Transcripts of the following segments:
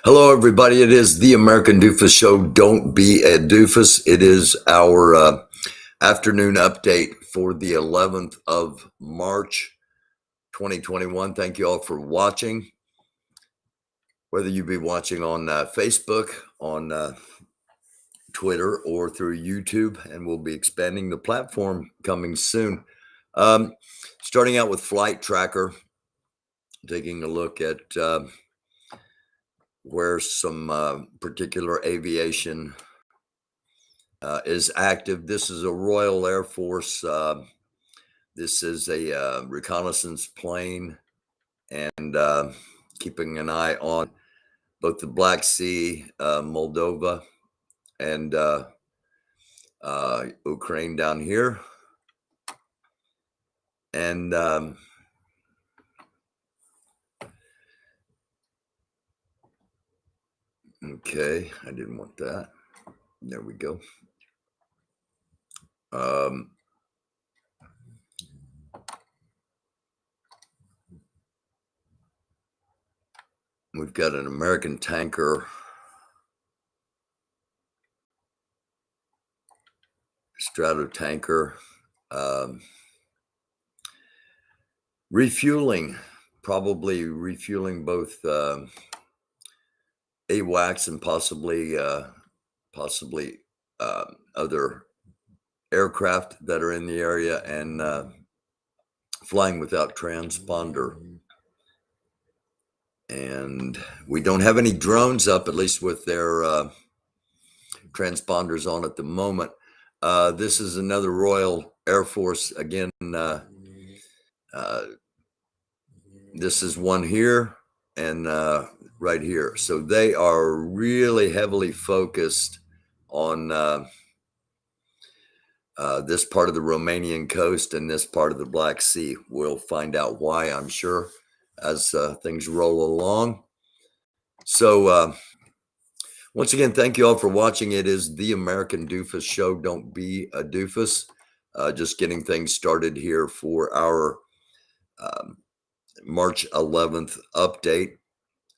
Hello, everybody. It is the American Dufus Show. Don't be a doofus. It is our afternoon update for the 11th of March, 2021. Thank you all for watching. Whether you be watching on Facebook, on Twitter, or through YouTube, and we'll be expanding the platform coming soon. Starting out with Flight Tracker, taking a look at where some particular aviation is active. This is a Royal Air Force. This is a reconnaissance plane, and keeping an eye on both the Black Sea, Moldova, and Ukraine down here. And okay, I didn't want that. There we go. We've got an American tanker stratotanker refueling, probably refueling both AWACS and possibly other aircraft that are in the area, and flying without transponder. And we don't have any drones up, at least with their transponders on at the moment. This is another Royal Air Force. Again, this is one here and right here. So they are really heavily focused on this part of the Romanian coast and this part of the Black Sea. We'll find out why, I'm sure, as things roll along. So once again, thank you all for watching. It is the American Dufus Show. Don't be a doofus. Just getting things started here for our March 11th update.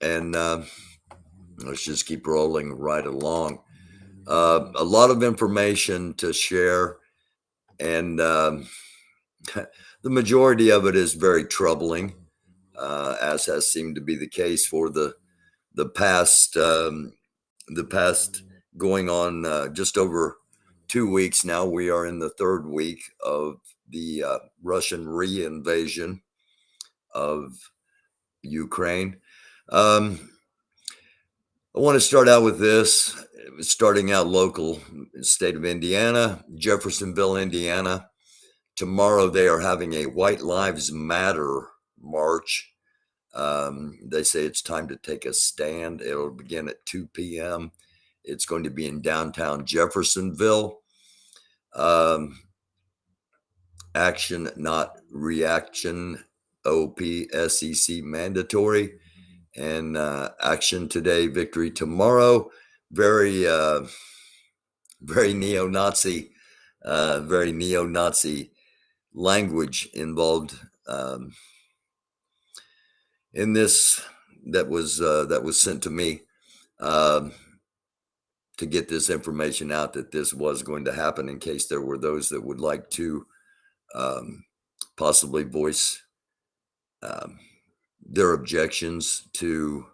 And let's just keep rolling right along. A lot of information to share, and the majority of it is very troubling, as has seemed to be the case for the past going on just over 2 weeks now. We are in the third week of the Russian reinvasion of Ukraine. I want to start out with this, starting out local, state of Indiana, Jeffersonville, Indiana. Tomorrow they are having a White Lives Matter march. They say it's time to take a stand. It'll begin at 2 p.m. It's going to be in downtown Jeffersonville. Action, not reaction. OPSEC mandatory. And action today, victory tomorrow. Very neo-Nazi, language involved in this that was sent to me to get this information out, that this was going to happen, in case there were those that would like to possibly voice their objections to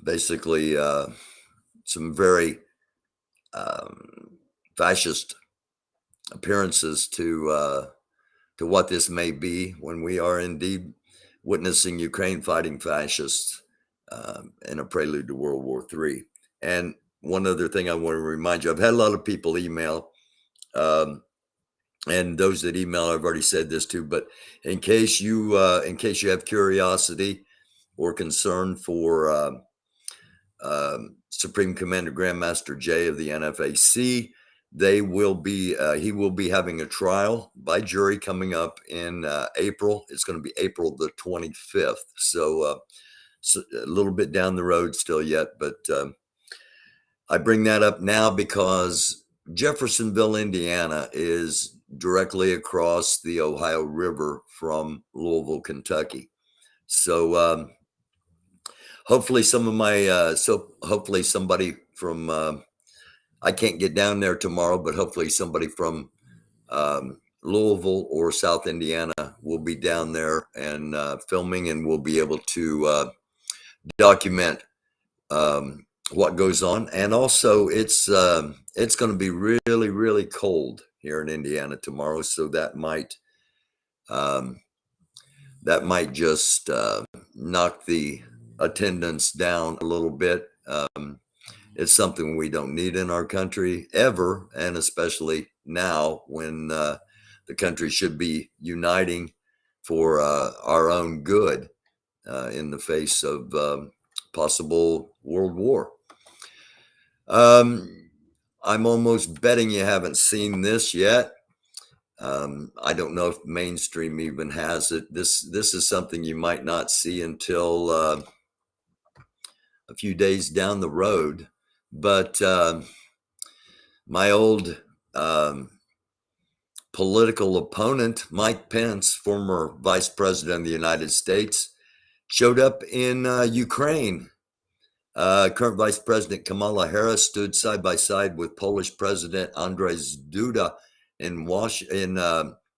basically some very fascist appearances to what this may be, when we are indeed witnessing Ukraine fighting fascists in a prelude to World War III. And one other thing I want to remind you, I've had a lot of people email, and those that email, I've already said this too, but in case you have curiosity or concern for Supreme Commander Grandmaster Jay of the NFAC, he will be having a trial by jury coming up in April. It's going to be April the 25th. So a little bit down the road still yet, but I bring that up now because Jeffersonville, Indiana is directly across the Ohio River from Louisville, Kentucky. So hopefully some of my hopefully somebody from I can't get down there tomorrow, but hopefully somebody from Louisville or South Indiana will be down there and filming, and we'll be able to document what goes on. And also, it's going to be really, really cold here in Indiana tomorrow, so um, that might just knock the attendance down a little bit. It's something we don't need in our country ever, and especially now when the country should be uniting for our own good in the face of possible world war. I'm almost betting you haven't seen this yet. I don't know if mainstream even has it. This is something you might not see until a few days down the road. But my old political opponent, Mike Pence, former vice president of the United States, showed up in Ukraine. Current Vice President Kamala Harris stood side by side with Polish President Andrzej Duda in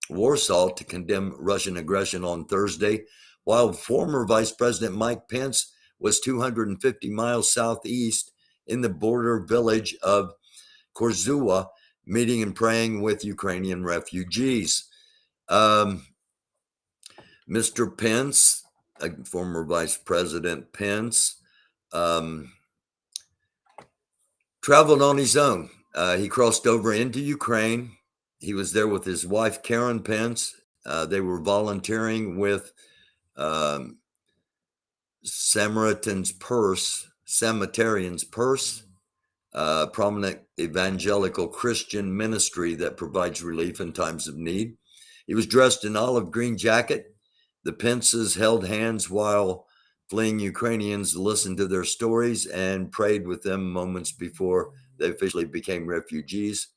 Warsaw to condemn Russian aggression on Thursday, while former Vice President Mike Pence was 250 miles southeast in the border village of Korzua, meeting and praying with Ukrainian refugees. Mr. Pence, former Vice President Pence, traveled on his own. He crossed over into Ukraine. He was there with his wife, Karen Pence. They were volunteering with Samaritan's Purse, prominent evangelical Christian ministry that provides relief in times of need. He was dressed in olive green jacket. The Pences held hands while fleeing Ukrainians listened to their stories and prayed with them moments before they officially became refugees.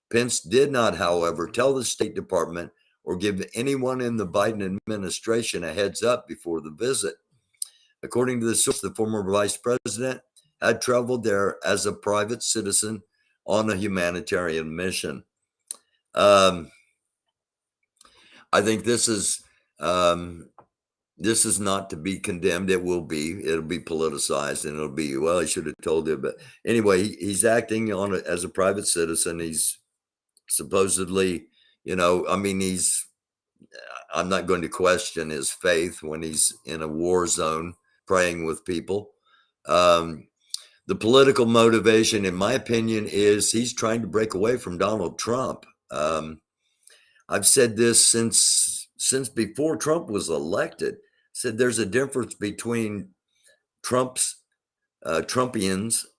Pence did not, however, tell the State Department or give anyone in the Biden administration a heads up before the visit. According to the source, the former vice president had traveled there as a private citizen on a humanitarian mission. I think this is not to be condemned. It'll be politicized, and it'll be, well, he should have told you. But anyway, he's acting as a private citizen. He's supposedly, I'm not going to question his faith when he's in a war zone praying with people. The political motivation, in my opinion, is he's trying to break away from Donald Trump. I've said this since before Trump was elected. Said there's a difference between Trumpians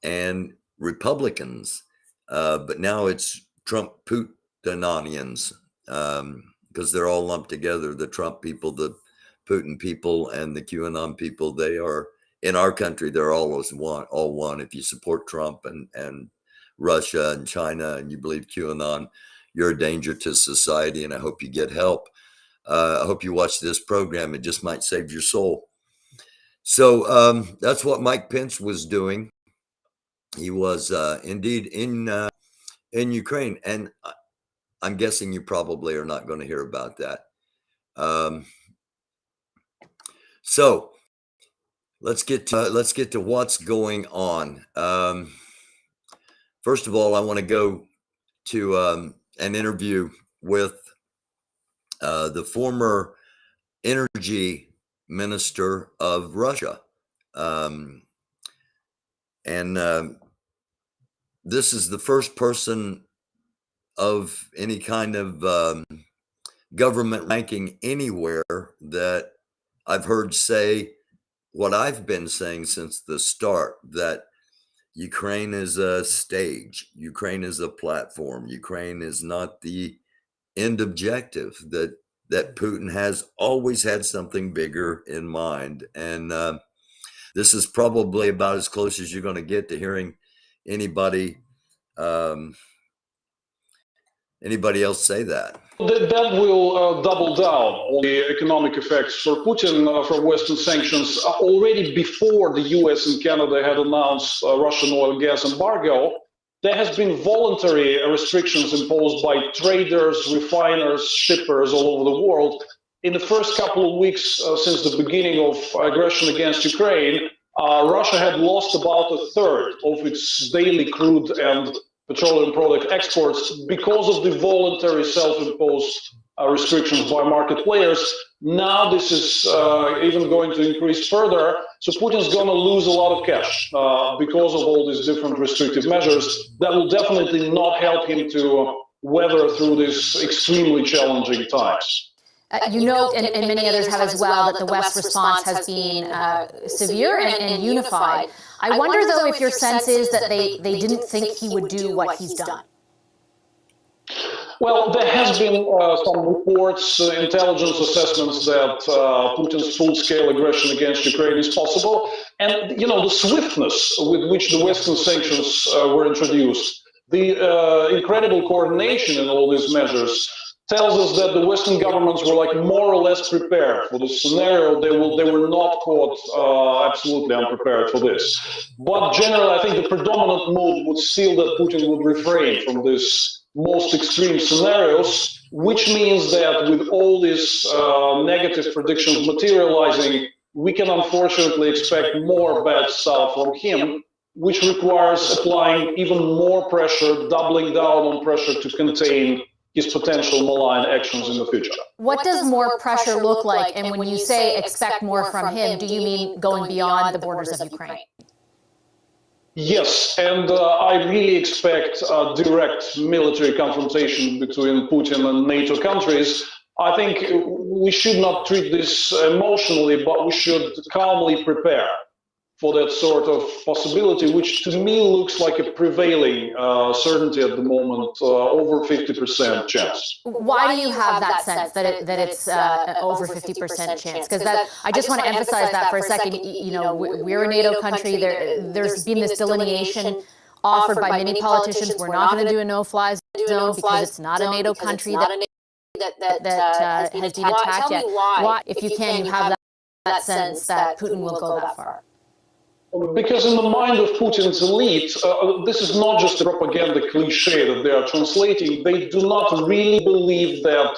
and Republicans, but now it's Trump Putinanians, because they're all lumped together. The Trump people, the Putin people, and the QAnon people. They are, in our country, they're all one. If you support Trump and Russia and China and you believe QAnon, you're a danger to society, and I hope you get help. I hope you watch this program. It just might save your soul. So that's what Mike Pence was doing. He was indeed in Ukraine, and I'm guessing you probably are not going to hear about that. So let's get to what's going on. First of all, I want to go to an interview with the former energy minister of Russia. This is the first person of any kind of government ranking anywhere that I've heard say what I've been saying since the start, that Ukraine is a stage, Ukraine is a platform, Ukraine is not the end objective, that Putin has always had something bigger in mind. And this is probably about as close as you're going to get to hearing anybody Anybody else say that? That will double down on the economic effects for Putin from Western sanctions. Already before the US and Canada had announced Russian oil and gas embargo, there has been voluntary restrictions imposed by traders, refiners, shippers all over the world. In the first couple of weeks since the beginning of aggression against Ukraine, Russia had lost about a third of its daily crude and petroleum product exports because of the voluntary self-imposed restrictions by market players. Now this is even going to increase further. So Putin's going to lose a lot of cash because of all these different restrictive measures. That will definitely not help him to weather through these extremely challenging times. You note, and many others have as well, that the West's response has been severe and unified. I wonder, though, if your sense is that they didn't think he would do what he's done. Well, there has been some reports, intelligence assessments that Putin's full-scale aggression against Ukraine is possible. And, you know, the swiftness with which the Western sanctions were introduced, the incredible coordination in all these measures, tells us that the Western governments were like more or less prepared for this scenario. They were not caught absolutely unprepared for this. But generally, I think the predominant mood would still that Putin would refrain from this most extreme scenarios, which means that with all these negative predictions materializing, we can unfortunately expect more bad stuff from him, which requires applying even more pressure, doubling down on pressure to contain his potential malign actions in the future. What does more pressure look like? And when you say expect more from him, do you mean going beyond the borders of Ukraine? Yes, and I really expect a direct military confrontation between Putin and NATO countries. I think we should not treat this emotionally, but we should calmly prepare for that sort of possibility, which to me looks like a prevailing certainty at the moment, over 50% chance. Why do you have that sense that it's over 50% chance? Because I just want to emphasize that for a second. You know, we're a NATO country. There's been this delineation offered by many politicians. We're not going to do a no-fly zone because it's not a NATO country that has been attacked yet. Why, if you can, you have that sense that Putin will go that far? Because in the mind of Putin's elite, this is not just a propaganda cliche that they are translating. They do not really believe that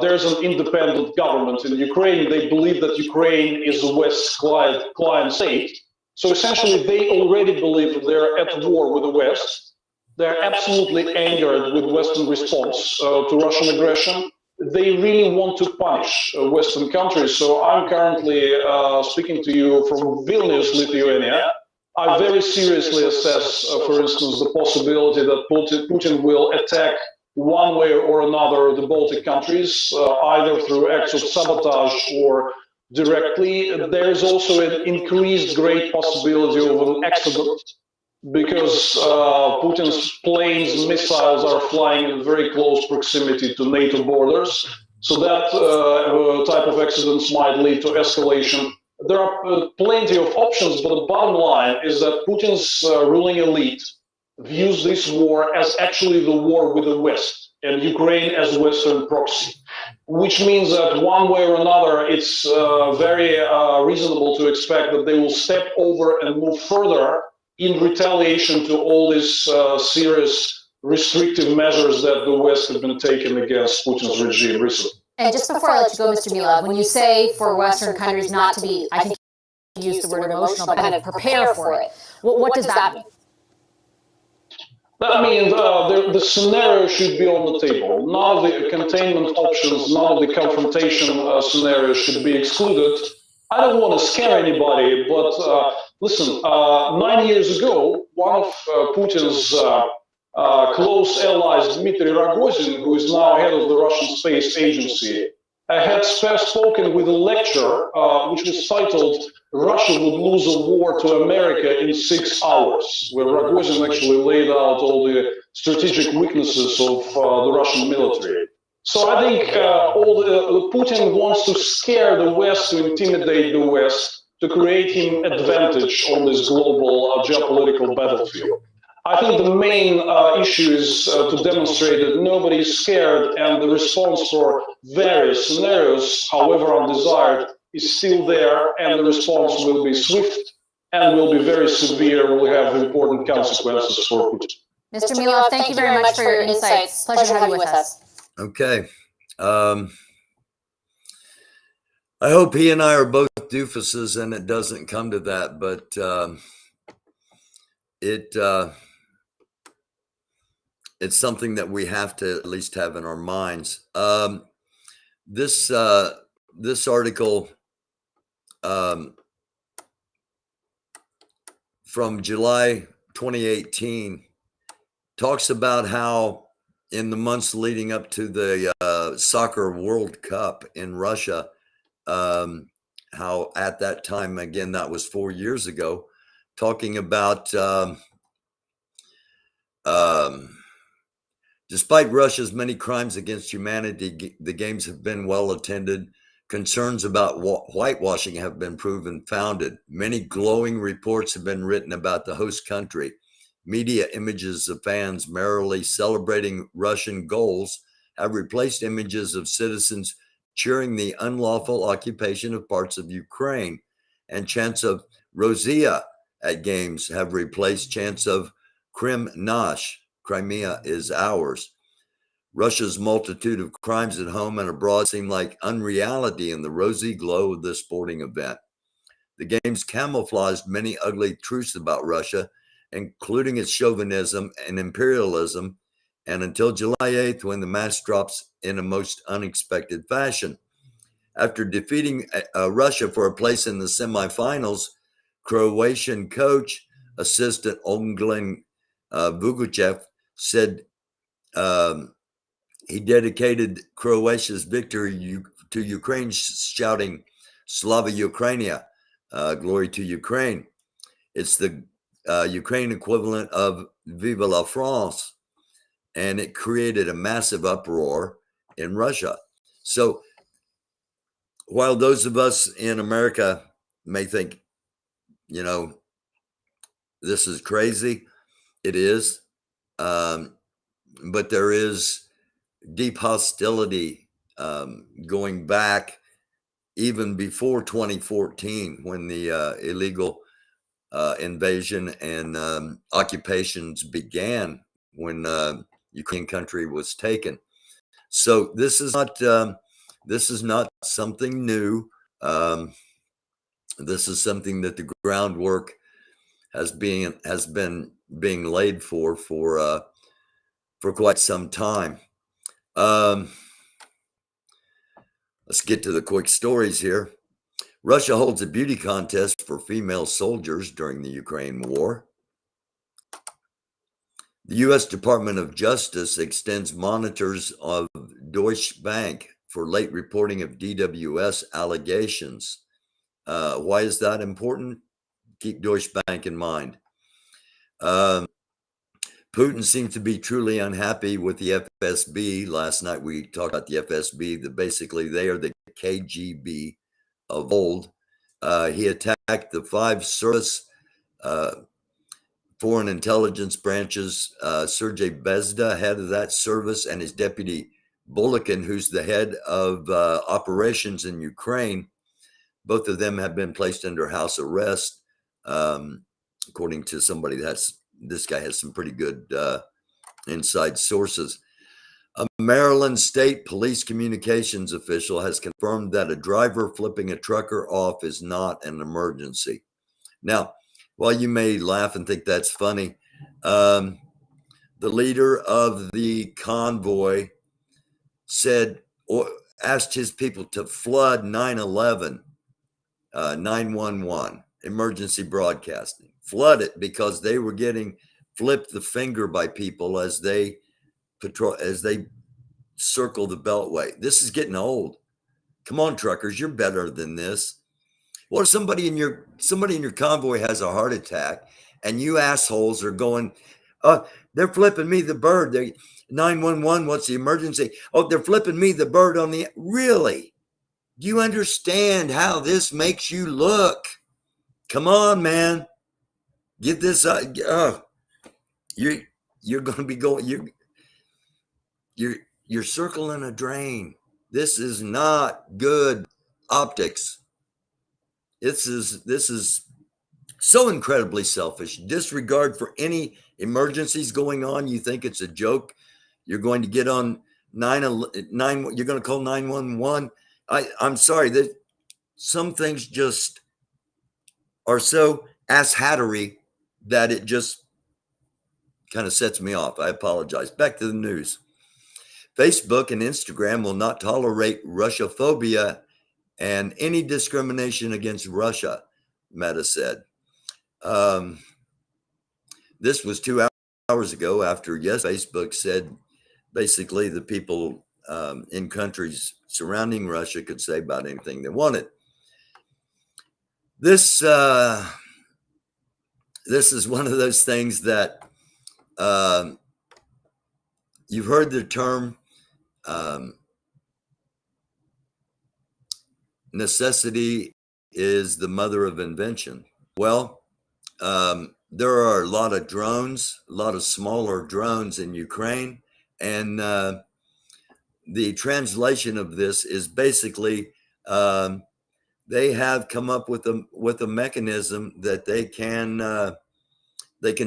there's an independent government in Ukraine. They believe that Ukraine is a West's client state. So essentially, they already believe that they're at war with the West. They're absolutely angered with Western response to Russian aggression. They really want to punish Western countries. So I'm currently speaking to you from Vilnius, Lithuania. I very seriously assess, for instance, the possibility that Putin will attack one way or another the Baltic countries, either through acts of sabotage or directly. There's also an increased great possibility of an accident, because Putin's planes, missiles are flying in very close proximity to NATO borders. So that type of accidents might lead to escalation. There are plenty of options, but the bottom line is that Putin's ruling elite views this war as actually the war with the West and Ukraine as Western proxy, which means that one way or another, it's very reasonable to expect that they will step over and move further in retaliation to all these serious restrictive measures that the West has been taking against Putin's regime recently. And just before I let you go, Mr. Milov, when you say for Western countries not to be, I think you used the word emotional, but kind of prepare for it, what does that mean? That means the scenario should be on the table. None of the containment options, none of the confrontation scenarios should be excluded. I don't want to scare anybody, but listen, 9 years ago, one of Putin's close allies, Dmitry Rogozin, who is now head of the Russian Space Agency, had spoken with a lecture which was titled "Russia would lose a war to America in 6 hours," where Rogozin actually laid out all the strategic weaknesses of the Russian military. So I think Putin wants to scare the West, to intimidate the West, to create him advantage on this global geopolitical battlefield. I think the main issue is to demonstrate that nobody is scared, and the response for various scenarios, however undesired, is still there, and the response will be swift and will be very severe, will have important consequences for Putin. Mr. Milov, thank you very much for your insights. Pleasure to have you with us. Okay. I hope he and I are both doofuses and it doesn't come to that, but it's something that we have to at least have in our minds. This article from July 2018 talks about how in the months leading up to the soccer World Cup in Russia, how at that time, again, that was 4 years ago, talking about despite Russia's many crimes against humanity, the games have been well attended. Concerns about whitewashing have been proven founded. Many glowing reports have been written about the host country. Media images of fans merrily celebrating Russian goals have replaced images of citizens cheering the unlawful occupation of parts of Ukraine, and chants of Rosia at games have replaced chants of Krim Nash, Crimea is ours. Russia's multitude of crimes at home and abroad seem like unreality in the rosy glow of this sporting event. The games camouflaged many ugly truths about Russia, including its chauvinism and imperialism, and until July 8th, when the match drops in a most unexpected fashion. After defeating Russia for a place in the semifinals, Croatian coach, assistant Oglen Vuguchev, said he dedicated Croatia's victory to Ukraine, shouting, Slava Ukrainia, glory to Ukraine. It's the Ukraine equivalent of Vive la France, and it created a massive uproar in Russia. So while those of us in America may think, you know, this is crazy, it is, but there is deep hostility going back even before 2014, when the illegal invasion and occupations began, when Ukraine country was taken. So this is not something new. This is something that the groundwork has been being laid for quite some time. Let's get to the quick stories here. Russia holds a beauty contest for female soldiers during the Ukraine war. The U.S. Department of Justice extends monitors of Deutsche Bank for late reporting of DWS allegations. Why is that important? Keep Deutsche Bank in mind. Putin seems to be truly unhappy with the FSB. Last night we talked about the FSB. Basically, they are the KGB of old. He attacked the 5 service foreign intelligence branches. Sergei Bezda, head of that service, and his deputy Bolikin, who's the head of operations in Ukraine. Both of them have been placed under house arrest, according to somebody this guy has some pretty good inside sources. A Maryland State Police communications official has confirmed that a driver flipping a trucker off is not an emergency. Now, while you may laugh and think that's funny, the leader of the convoy asked his people to flood 911, 911, emergency broadcasting. Flood it, because they were getting flipped the finger by people as they circle the beltway. This is getting old. Come on, truckers, you're better than this. What if somebody in your convoy has a heart attack and you assholes are going, they're flipping me the bird. 911, what's the emergency? Oh, they're flipping me the bird on the... Really? Do you understand how this makes you look? Come on, man. Get this. you're going to be going, you're circling a drain. This is not good optics. This is so incredibly selfish. Disregard for any emergencies going on. You think it's a joke. You're going to get on 911. You're going to call 911. I'm sorry that some things just are so ass-hattery that it just kind of sets me off. I apologize. Back to the news. Facebook and Instagram will not tolerate Russophobia and any discrimination against Russia, Meta said. This was 2 hours ago after, yes, Facebook said basically the people in countries surrounding Russia could say about anything they wanted. This is one of those things that you've heard the term necessity is the mother of invention. Well, there are a lot of drones, a lot of smaller drones in Ukraine, and the translation of this is basically they have come up with a mechanism that they can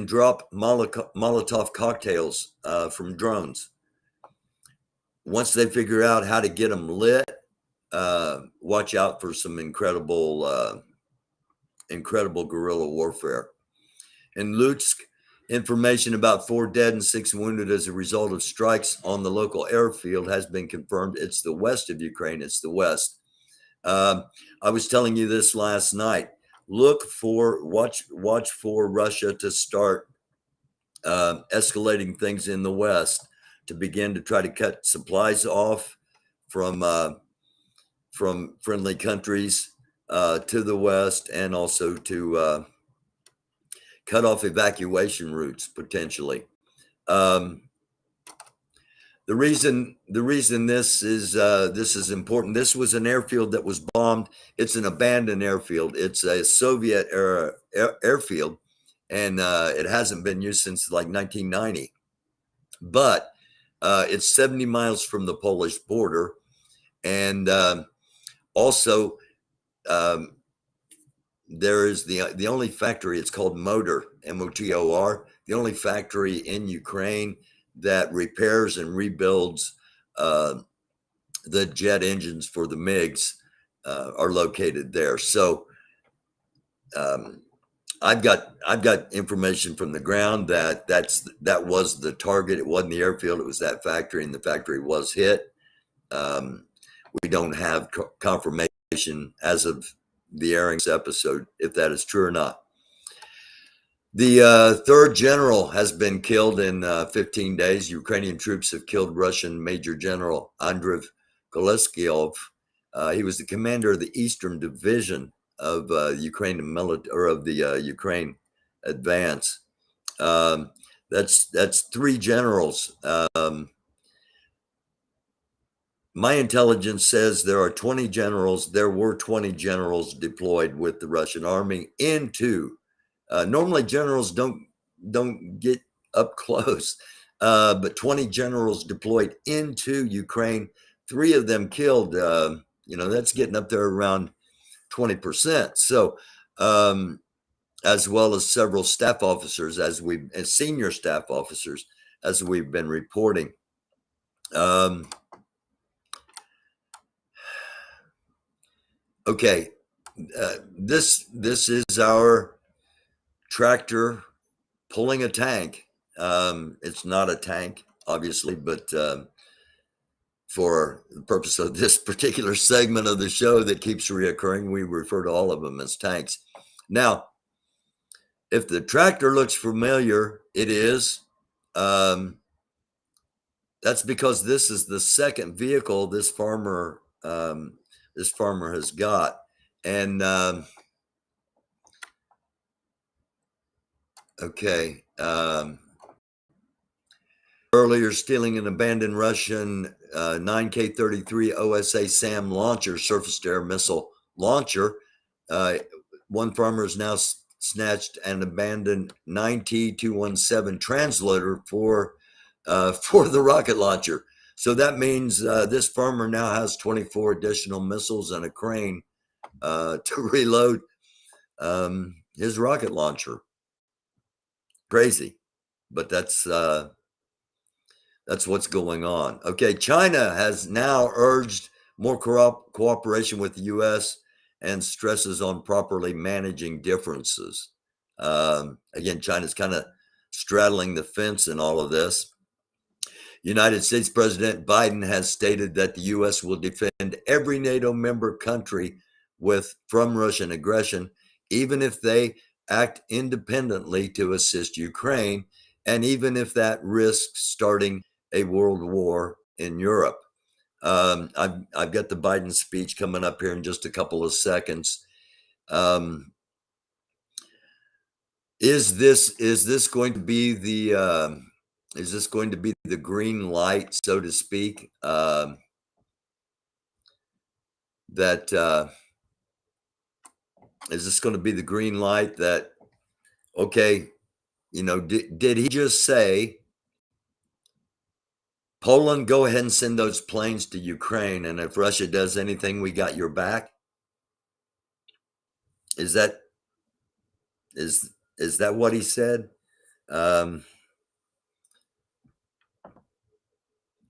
drop Molotov cocktails from drones. Once they figure out how to get them lit, watch out for some incredible guerrilla warfare. In Lutsk, information about 4 dead and 6 wounded as a result of strikes on the local airfield has been confirmed. It's the west of Ukraine. It's the west. I was telling you this last night. Watch for Russia to start escalating things in the west, to begin to try to cut supplies off from friendly countries to the west, and also to cut off evacuation routes potentially. The reason this is important. This was an airfield that was bombed. It's an abandoned airfield. It's a Soviet era airfield, and it hasn't been used since like 1990. But it's 70 miles from the Polish border, and also there is the only factory. It's called Motor, MOTOR. The only factory in Ukraine that repairs and rebuilds the jet engines for the MiGs are located there. So I've got information from the ground that was the target. It wasn't the airfield. It was that factory, and the factory was hit. We don't have confirmation as of the airing of this episode if that is true or not. The third general has been killed in 15 days. Ukrainian troops have killed Russian Major General Andriy Koleskyov. He was the commander of the Eastern Division of Ukraine Ukraine advance. That's 3 generals. My intelligence says there are 20 generals. There were 20 generals deployed with the Russian army into. Normally, generals don't get up close, but 20 generals deployed into Ukraine. 3 of them killed. That's getting up there around 20%. So, as well as several staff officers, as senior staff officers, as we've been reporting. Okay, this is our tractor pulling a tank. It's not a tank, obviously, but for the purpose of this particular segment of the show that keeps reoccurring, we refer to all of them as tanks. Now, if the tractor looks familiar, it is. That's because this is the second vehicle this farmer has got, and okay. Earlier, stealing an abandoned Russian 9K-33 OSA SAM launcher, surface-to-air missile launcher. One farmer is now snatched an abandoned 9T217 translator for the rocket launcher. So that means this farmer now has 24 additional missiles and a crane to reload his rocket launcher. Crazy, but that's what's going on. Okay, China has now urged more cooperation with the U.S. and stresses on properly managing differences. Again, China's kind of straddling the fence in all of this. United States President Biden has stated that the U.S. will defend every NATO member country from Russian aggression, even if they act independently to assist Ukraine, and even if that risks starting a world war in Europe. I've got the Biden speech coming up here in just a couple of seconds. Is this going to be the green light, so to speak? Is this going to be the green light that, okay, did he just say, Poland, go ahead and send those planes to Ukraine, and if Russia does anything, we got your back? Is that what he said?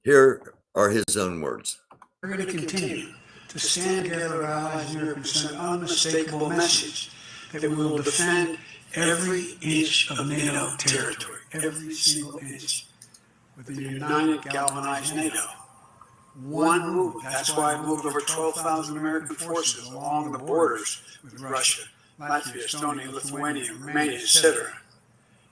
Here are his own words. We're going to continue to stand together with our allies in Europe and send an unmistakable message that we will defend every inch of NATO territory, every single inch, with a united, galvanized NATO. One move. That's why I moved over 12,000 American forces along the borders with Russia, Latvia, Estonia, Lithuania, Romania, etc.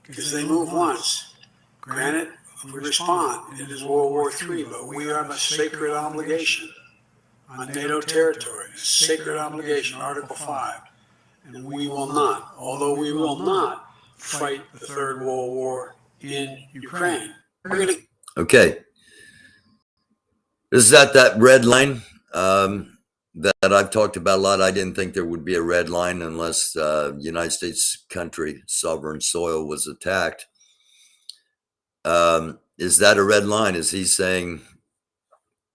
Because they move once. Granted, if we respond, it is World War III, but we have a sacred obligation on NATO territory, a sacred obligation, Article 5. And we will not, although we will not fight the Third World War in Ukraine. Okay. This is at that red line that I've talked about a lot. I didn't think there would be a red line unless United States country, sovereign soil was attacked. Is that a red line? Is he saying,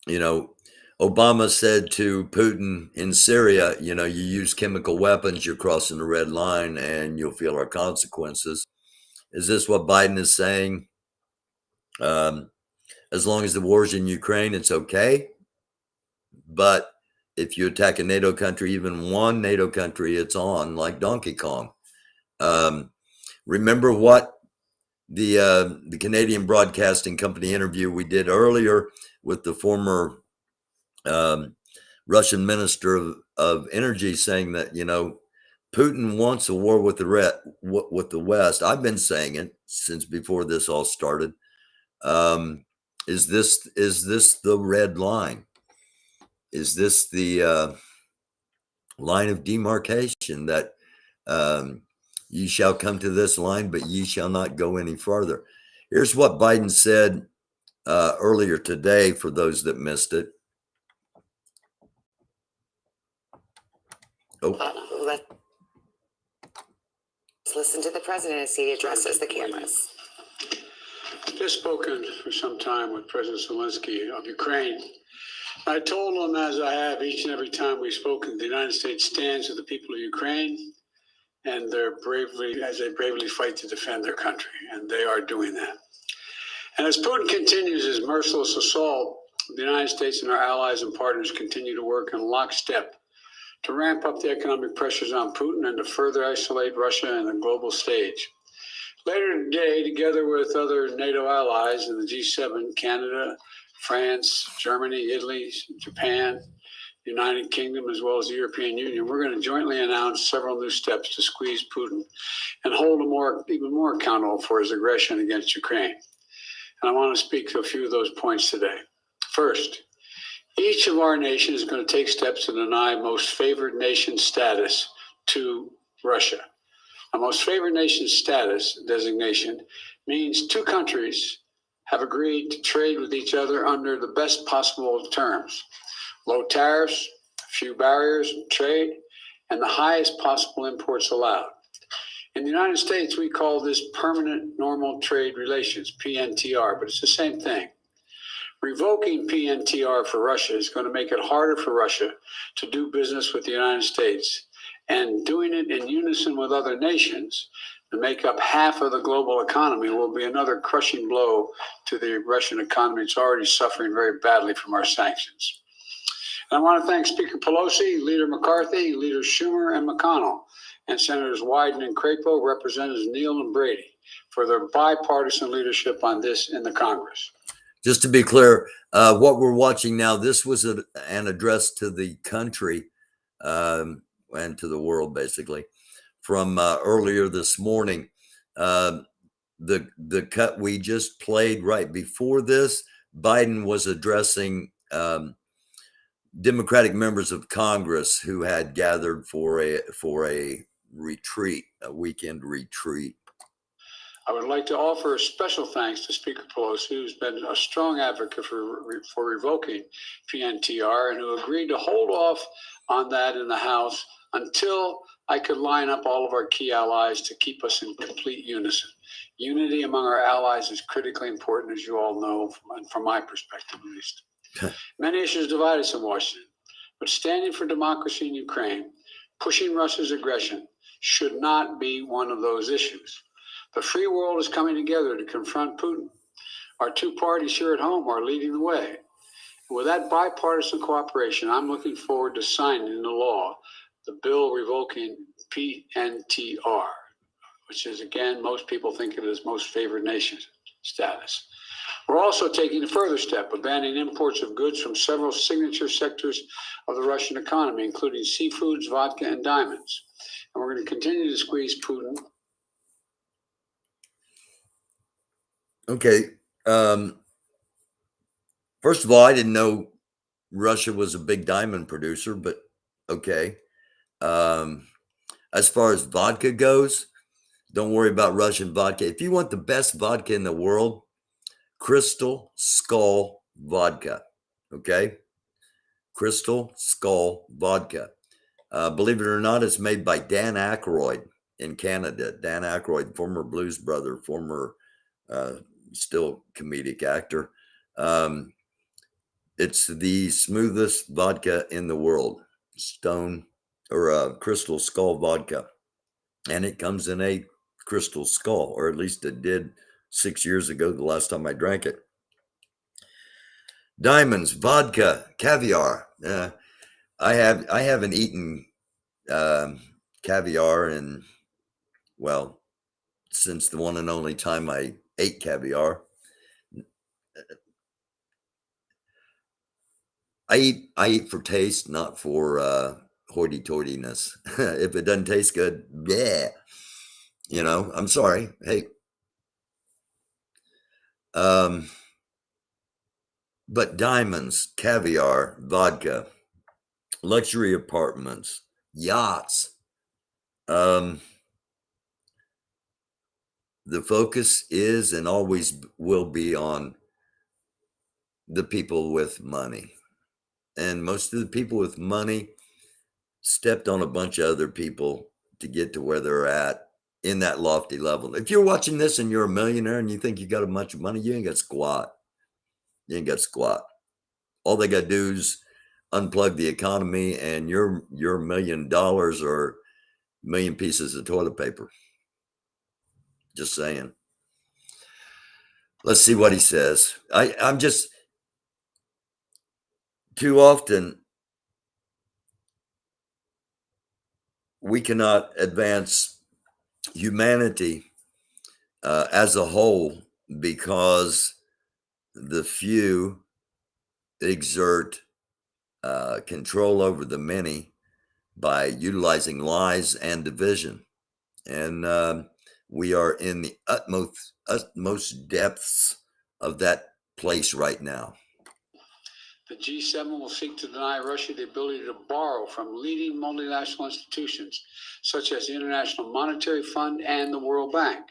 Obama said to Putin in Syria, you use chemical weapons, you're crossing the red line and you'll feel our consequences. Is this what Biden is saying? As long as the war's in Ukraine, it's okay. But if you attack a NATO country, even one NATO country, it's on like Donkey Kong. Remember what the Canadian Broadcasting Company interview we did earlier with the former Russian Minister of Energy saying that, Putin wants a war with the West. I've been saying it since before this all started. Is this the red line? Is this the line of demarcation that ye shall come to this line, but ye shall not go any farther? Here's what Biden said earlier today for those that missed it. Let's listen to the president as he addresses the cameras. I've just spoken for some time with President Zelensky of Ukraine. I told him, as I have each and every time we've spoken, the United States stands with the people of Ukraine and they bravely fight to defend their country, and they are doing that. And as Putin continues his merciless assault, the United States and our allies and partners continue to work in lockstep to ramp up the economic pressures on Putin and to further isolate Russia on the global stage. Later today, together with other NATO allies in the G7, Canada, France, Germany, Italy, Japan, the United Kingdom, as well as the European Union, we're going to jointly announce several new steps to squeeze Putin and hold him even more accountable for his aggression against Ukraine. And I want to speak to a few of those points today. First, each of our nations is going to take steps to deny most favored nation status to Russia. A most favored nation status designation means two countries have agreed to trade with each other under the best possible terms. Low tariffs, few barriers in trade, and the highest possible imports allowed. In the United States, we call this permanent normal trade relations, PNTR, but it's the same thing. Revoking PNTR for Russia is going to make it harder for Russia to do business with the United States, and doing it in unison with other nations to make up half of the global economy will be another crushing blow to the Russian economy. It's already suffering very badly from our sanctions. And I want to thank Speaker Pelosi, Leader McCarthy, Leader Schumer and McConnell, and Senators Wyden and Crapo, Representatives Neal and Brady for their bipartisan leadership on this in the Congress. Just to be clear, what we're watching now, this was an address to the country and to the world, basically, from earlier this morning. The cut we just played right before this, Biden was addressing Democratic members of Congress who had gathered for a retreat, a weekend retreat. I would like to offer a special thanks to Speaker Pelosi, who's been a strong advocate for revoking PNTR and who agreed to hold off on that in the House until I could line up all of our key allies to keep us in complete unison. Unity among our allies is critically important, as you all know, from my perspective at least. Many issues divide us in Washington, but standing for democracy in Ukraine, pushing Russia's aggression, should not be one of those issues. The free world is coming together to confront Putin. Our two parties here at home are leading the way. With that bipartisan cooperation, I'm looking forward to signing into law the bill revoking PNTR, which is, again, most people think of it as most favored nation status. We're also taking a further step of banning imports of goods from several signature sectors of the Russian economy, including seafoods, vodka, and diamonds. And we're going to continue to squeeze Putin. Okay. First of all, I didn't know Russia was a big diamond producer, but okay. As far as vodka goes, don't worry about Russian vodka. If you want the best vodka in the world, Crystal Skull vodka. Okay. Crystal Skull vodka. Believe it or not, it's made by Dan Aykroyd in Canada. Dan Aykroyd, former Blues Brother, former still comedic actor. It's the smoothest vodka in the world, Crystal Skull vodka. And it comes in a crystal skull, or at least it did 6 years ago, the last time I drank it. Diamonds, vodka, caviar. I haven't eaten caviar in, well, since the one and only time I ate caviar. I eat for taste, not for hoity-toityness. If it doesn't taste good, yeah, I'm sorry. Hey, but diamonds, caviar, vodka, luxury apartments, yachts. The focus is and always will be on the people with money. And most of the people with money stepped on a bunch of other people to get to where they're at in that lofty level. If you're watching this and you're a millionaire and you think you got a bunch of money, you ain't got squat. You ain't got squat. All they got to do is unplug the economy and your $1 million or a million pieces of toilet paper. Just saying. Let's see what he says. I'm just, too often, we cannot advance humanity as a whole because the few exert control over the many by utilizing lies and division. And we are in the utmost depths of that place right now. The G7 will seek to deny Russia the ability to borrow from leading multinational institutions, such as the International Monetary Fund and the World Bank.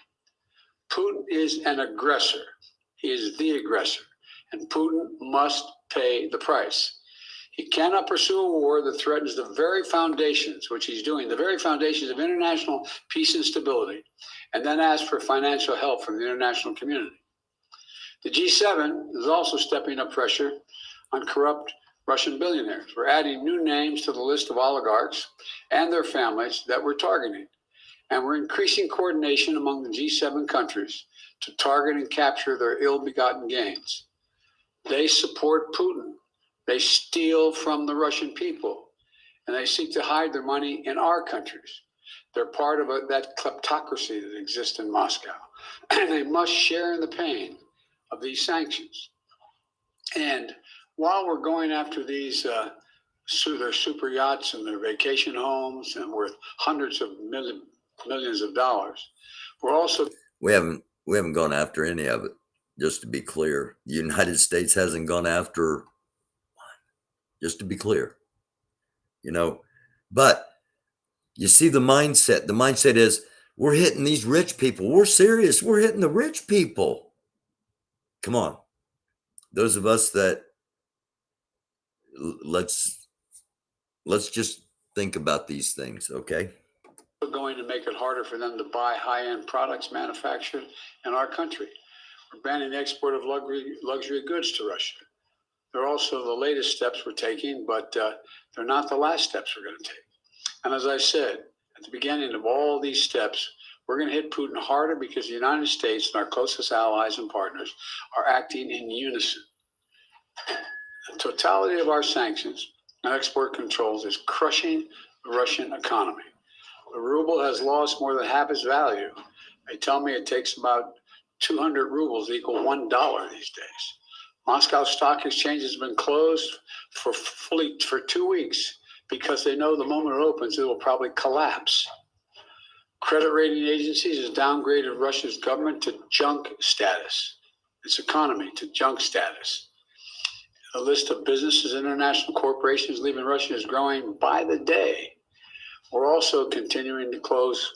Putin is an aggressor. He is the aggressor, and Putin must pay the price. He cannot pursue a war that threatens the very foundations, which he's doing, the very foundations of international peace and stability, and then ask for financial help from the international community. The G7 is also stepping up pressure on corrupt Russian billionaires. We're adding new names to the list of oligarchs and their families that we're targeting. And we're increasing coordination among the G7 countries to target and capture their ill-begotten gains. They support Putin. They steal from the Russian people, and they seek to hide their money in our countries. They're part of that kleptocracy that exists in Moscow, and they must share in the pain of these sanctions. And while we're going after these their super yachts and their vacation homes and worth hundreds of millions of dollars, we're also We haven't gone after any of it. Just to be clear, the United States hasn't gone after. Just to be clear, but you see the mindset. The mindset is we're hitting these rich people. We're serious. We're hitting the rich people. Come on, those of us that let's just think about these things, okay? We're going to make it harder for them to buy high-end products manufactured in our country. We're banning the export of luxury goods to Russia. They're also the latest steps we're taking, but they're not the last steps we're going to take. And as I said, at the beginning of all these steps, we're going to hit Putin harder because the United States and our closest allies and partners are acting in unison. The totality of our sanctions and export controls is crushing the Russian economy. The ruble has lost more than half its value. They tell me it takes about 200 rubles equal $1 these days. Moscow Stock Exchange has been closed for 2 weeks because they know the moment it opens, it will probably collapse. Credit rating agencies has downgraded Russia's government to junk status, its economy to junk status. The list of businesses, international corporations leaving Russia is growing by the day. We're also continuing to close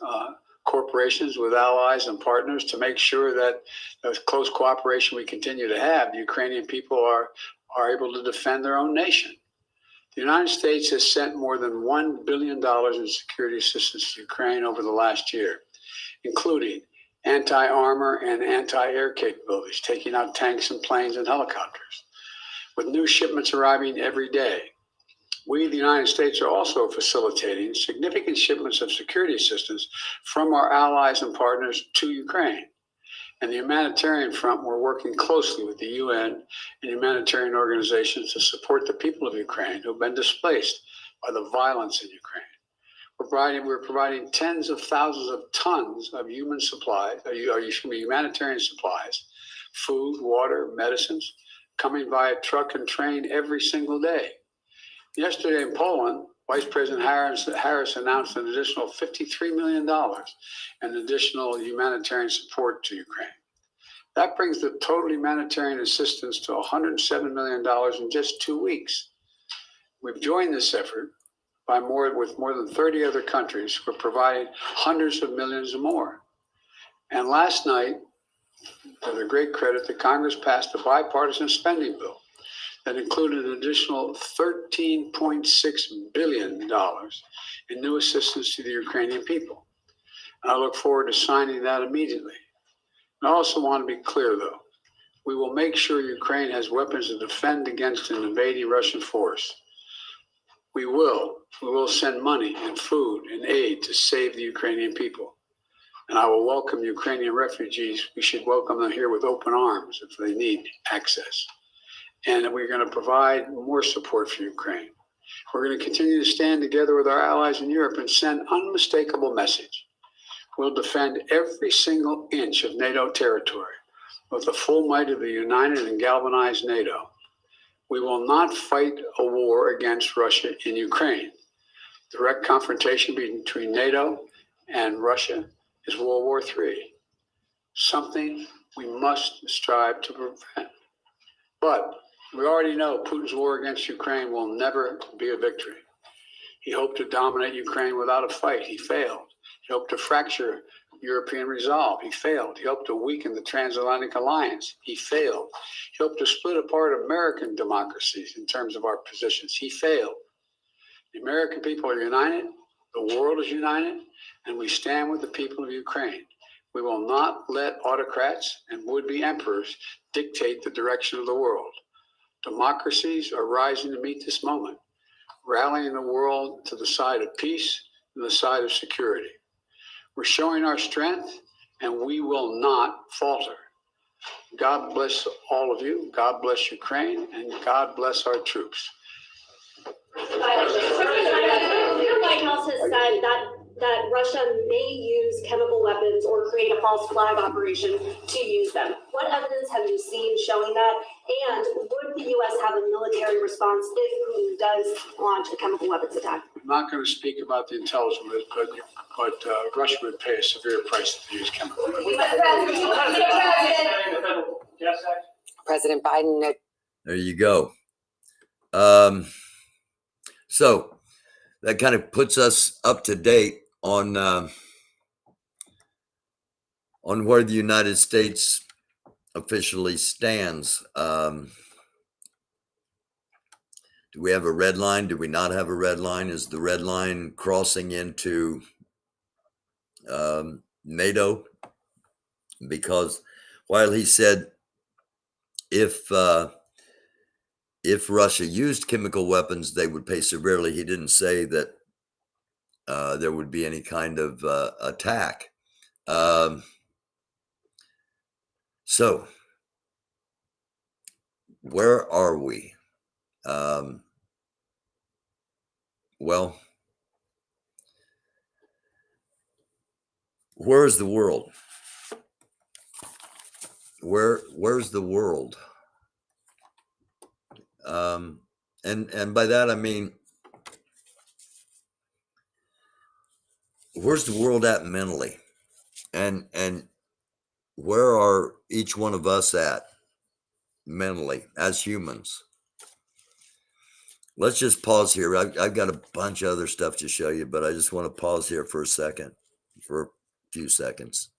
corporations with allies and partners to make sure that the close cooperation we continue to have, the Ukrainian people are able to defend their own nation. The United States has sent more than $1 billion in security assistance to Ukraine over the last year, including anti-armor and anti-air capabilities, taking out tanks and planes and helicopters, with new shipments arriving every day. We, the United States, are also facilitating significant shipments of security assistance from our allies and partners to Ukraine. And the humanitarian front, we're working closely with the UN and humanitarian organizations to support the people of Ukraine who have been displaced by the violence in Ukraine. We're providing tens of thousands of tons of human supplies, humanitarian supplies, food, water, medicines, coming via truck and train every single day. Yesterday in Poland, Vice President Harris announced an additional $53 million in additional humanitarian support to Ukraine. That brings the total humanitarian assistance to $107 million in just 2 weeks. We've joined this effort with more than 30 other countries. We're providing hundreds of millions more. And last night, to their great credit, the Congress passed a bipartisan spending bill that included an additional $13.6 billion in new assistance to the Ukrainian people. And I look forward to signing that immediately. And I also want to be clear, though. We will make sure Ukraine has weapons to defend against an invading Russian force. We will send money and food and aid to save the Ukrainian people. And I will welcome Ukrainian refugees. We should welcome them here with open arms if they need access. And we're going to provide more support for Ukraine. We're going to continue to stand together with our allies in Europe and send unmistakable message. We'll defend every single inch of NATO territory with the full might of the united and galvanized NATO. We will not fight a war against Russia in Ukraine. Direct confrontation between NATO and Russia is World War III, something we must strive to prevent. But we already know Putin's war against Ukraine will never be a victory. He hoped to dominate Ukraine without a fight. He failed. He hoped to fracture European resolve. He failed. He hoped to weaken the transatlantic alliance. He failed. He hoped to split apart American democracies in terms of our positions. He failed. The American people are united. The world is united. And we stand with the people of Ukraine. We will not let autocrats and would-be emperors dictate the direction of the world. Democracies are rising to meet this moment, rallying the world to the side of peace and the side of security. We're showing our strength, and we will not falter. God bless all of you. God bless Ukraine, and God bless our troops. The White House has said that Russia may use chemical weapons or create a false flag operation to use them. What evidence have you seen showing that? And would the U.S. have a military response if Putin does launch a chemical weapons attack? I'm not going to speak about the intelligence, but Russia would pay a severe price if they use chemical weapons. President Biden. There you go. So that kind of puts us up to date on where the United States officially stands. Do we have a red line? Do we not have a red line? Is the red line crossing into NATO? Because while he said if Russia used chemical weapons, they would pay severely, he didn't say that there would be any kind of attack. So where are we? Well, where's the world? Where's the world? And by that I mean, where's the world at mentally? And where are each one of us at mentally as humans? Let's just pause here. I've got a bunch of other stuff to show you, but I just want to pause here for a second, for a few seconds.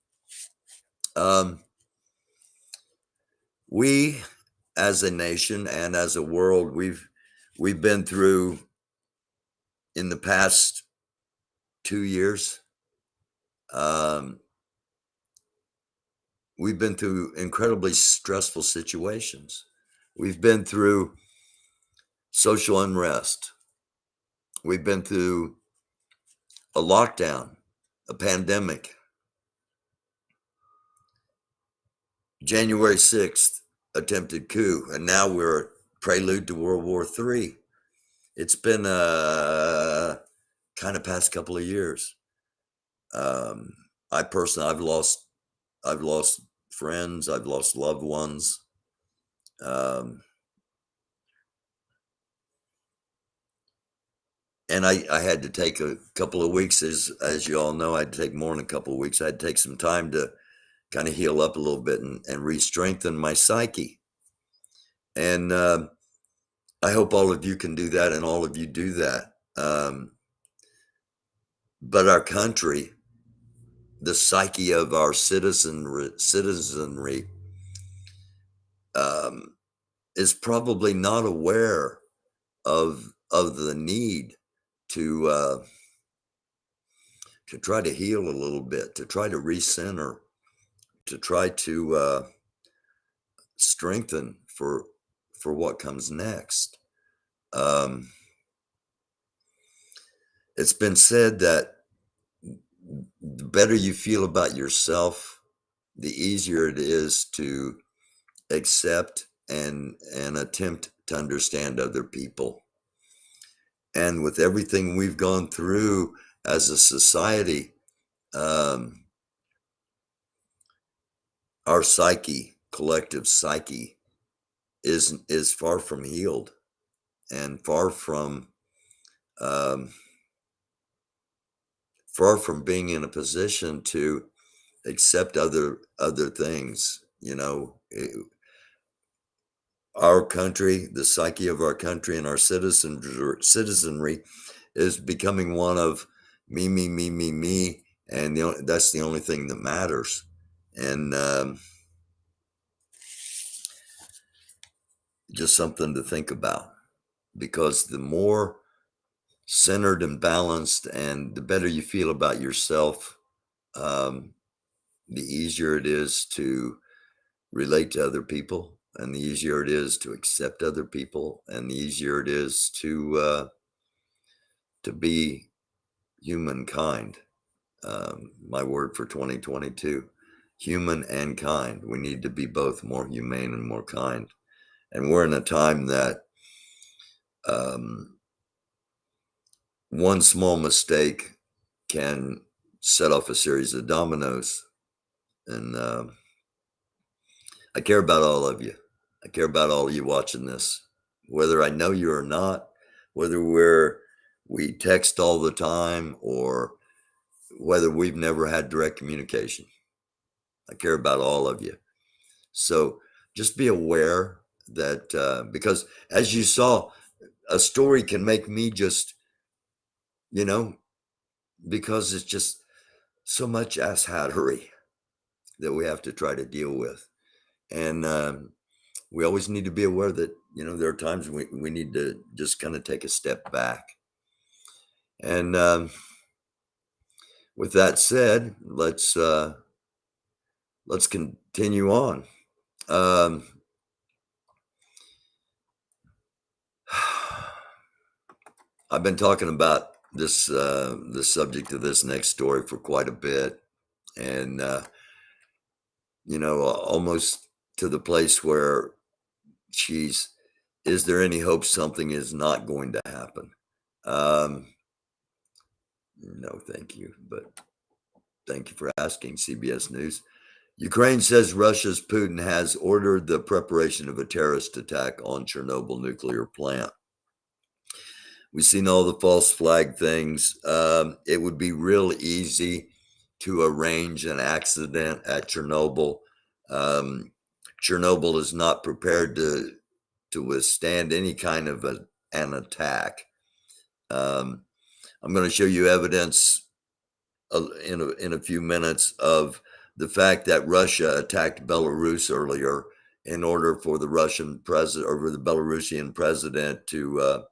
We, as a nation and as a world, we've been through, in the past 2 years, we've been through incredibly stressful situations. We've been through social unrest. We've been through a lockdown, a pandemic. January 6th, attempted coup, and now we're a prelude to World War III. It's been a kind of past couple of years. I personally, I've lost friends, I've lost loved ones. And I had to take a couple of weeks, as you all know, I had to take more than a couple of weeks. I had to take some time to kind of heal up a little bit and re-strengthen my psyche. And I hope all of you can do that, and all of you do that. But our country, the psyche of our citizenry is probably not aware of the need to try to heal a little bit, to try to recenter, to try to strengthen for what comes next. It's been said that the better you feel about yourself, the easier it is to accept and attempt to understand other people. And with everything we've gone through as a society, our psyche, collective psyche, is far from healed and far from being in a position to accept other things. You know, our country, the psyche of our country and our citizenry is becoming one of me, and that's the only thing that matters. And just something to think about, because the more centered and balanced and the better you feel about yourself, the easier it is to relate to other people, and the easier it is to accept other people, and the easier it is to be humankind. My word for 2022, human and kind. We need to be both more humane and more kind. And we're in a time that one small mistake can set off a series of dominoes. And I care about all of you. I care about all of you watching this, whether I know you or not, whether we text all the time or whether we've never had direct communication. I care about all of you. So just be aware that because as you saw, a story can make me just, because it's just so much asshattery that we have to try to deal with. And we always need to be aware that, there are times we need to just kind of take a step back. And with that said, let's continue on. I've been talking about this the subject of this next story for quite a bit, and almost to the place where is there any hope something is not going to happen? No, thank you, but thank you for asking. CBS News. Ukraine says Russia's Putin has ordered the preparation of a terrorist attack on Chernobyl nuclear plant. We've seen all the false flag things. It would be real easy to arrange an accident at Chernobyl. Chernobyl is not prepared to withstand any kind of an attack. I'm going to show you evidence in a few minutes of the fact that Russia attacked Belarus earlier in order for the Russian president or the Belarusian president to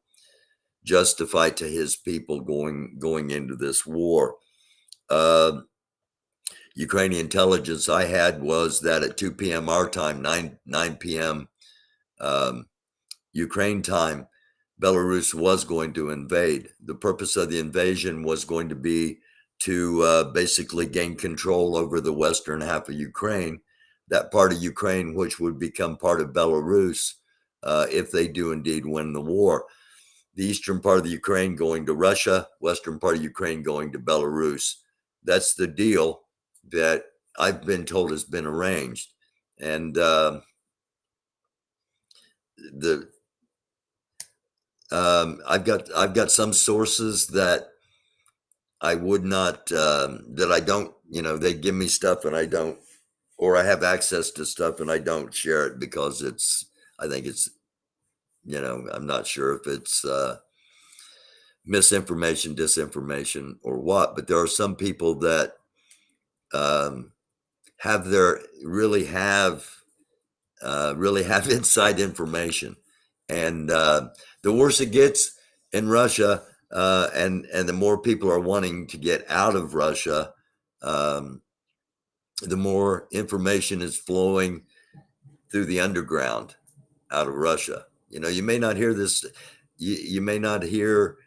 justify to his people going into this war. Ukrainian intelligence I had was that at 2 p.m. our time, 9 p.m. Ukraine time, Belarus was going to invade. The purpose of the invasion was going to be to basically gain control over the western half of Ukraine, that part of Ukraine which would become part of Belarus if they do indeed win the war. The eastern part of the Ukraine going to Russia, western part of Ukraine going to Belarus. That's the deal that I've been told has been arranged. And I've got some sources that I would not, that I don't, they give me stuff and I don't, or I have access to stuff and I don't share it because I think it's, I'm not sure if it's misinformation, disinformation, or what, but there are some people that really have inside information. And the worse it gets in Russia, and the more people are wanting to get out of Russia, the more information is flowing through the underground out of Russia. You may not hear this. You may not hear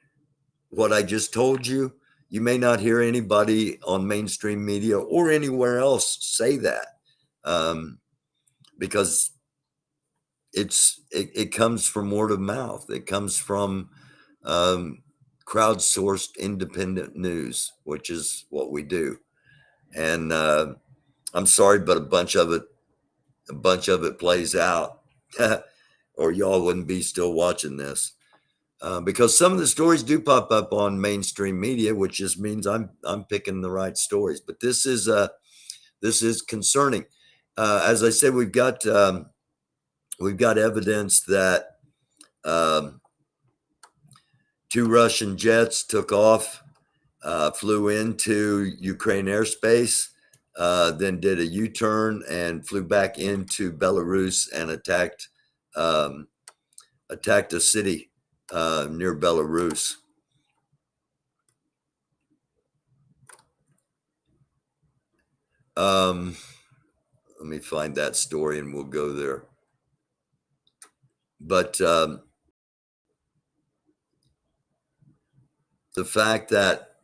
what I just told you. You may not hear anybody on mainstream media or anywhere else say that, because it comes from word of mouth. It comes from crowdsourced independent news, which is what we do. And I'm sorry, but a bunch of it plays out, or y'all wouldn't be still watching this. Because some of the stories do pop up on mainstream media, which just means I'm picking the right stories. But this is concerning. As I said, we've got evidence that 2 Russian jets took off flew into Ukraine airspace, then did a U-turn and flew back into Belarus and attacked a city near Belarus. Let me find that story and we'll go there. But the fact that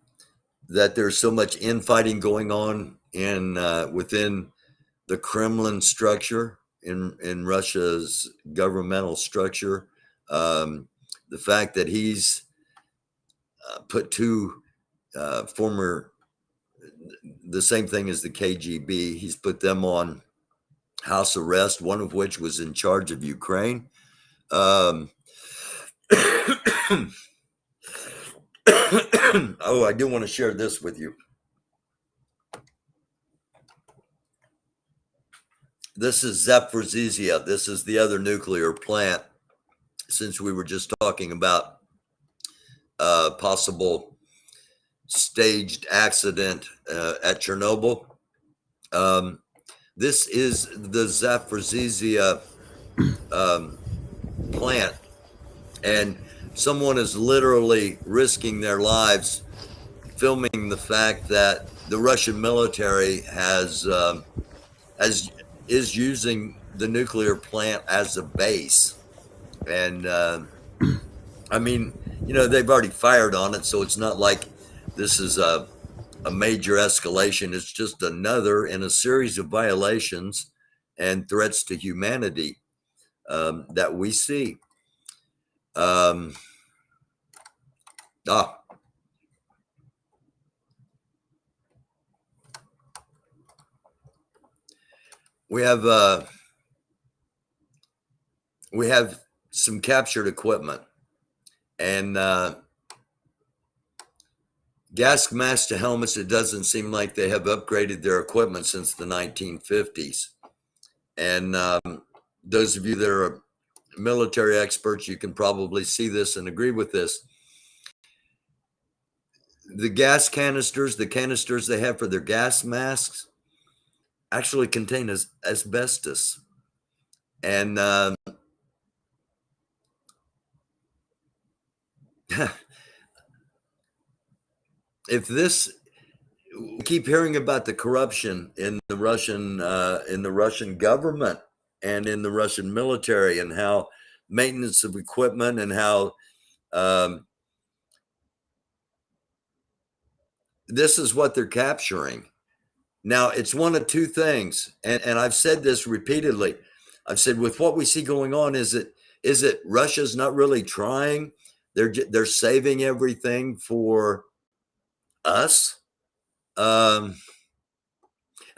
there's so much infighting going on in within the Kremlin structure, in Russia's governmental structure, the fact that he's put two former, the same thing as the KGB, he's put them on house arrest, one of which was in charge of Ukraine. Oh, I do want to share this with you. This is Zaporizhzhia. This is the other nuclear plant, since we were just talking about possible staged accident at Chernobyl. This is the Zaporizhzhia plant, and someone is literally risking their lives filming the fact that the Russian military is using the nuclear plant as a base. And I mean, you know, they've already fired on it, so it's not like this is a major escalation. It's just another in a series of violations and threats to humanity that we see. We have some captured equipment, and gas mask to helmets. It doesn't seem like they have upgraded their equipment since the 1950s. And those of you that are military experts, you can probably see this and agree with this. The gas canisters, the canisters they have for their gas masks, actually contain asbestos. And if this, we keep hearing about the corruption in the Russian government and in the Russian military, and how maintenance of equipment, and how this is what they're capturing. Now, it's one of two things, and I've said this repeatedly. I've said, with what we see going on, is it Russia's not really trying? They're saving everything for us. And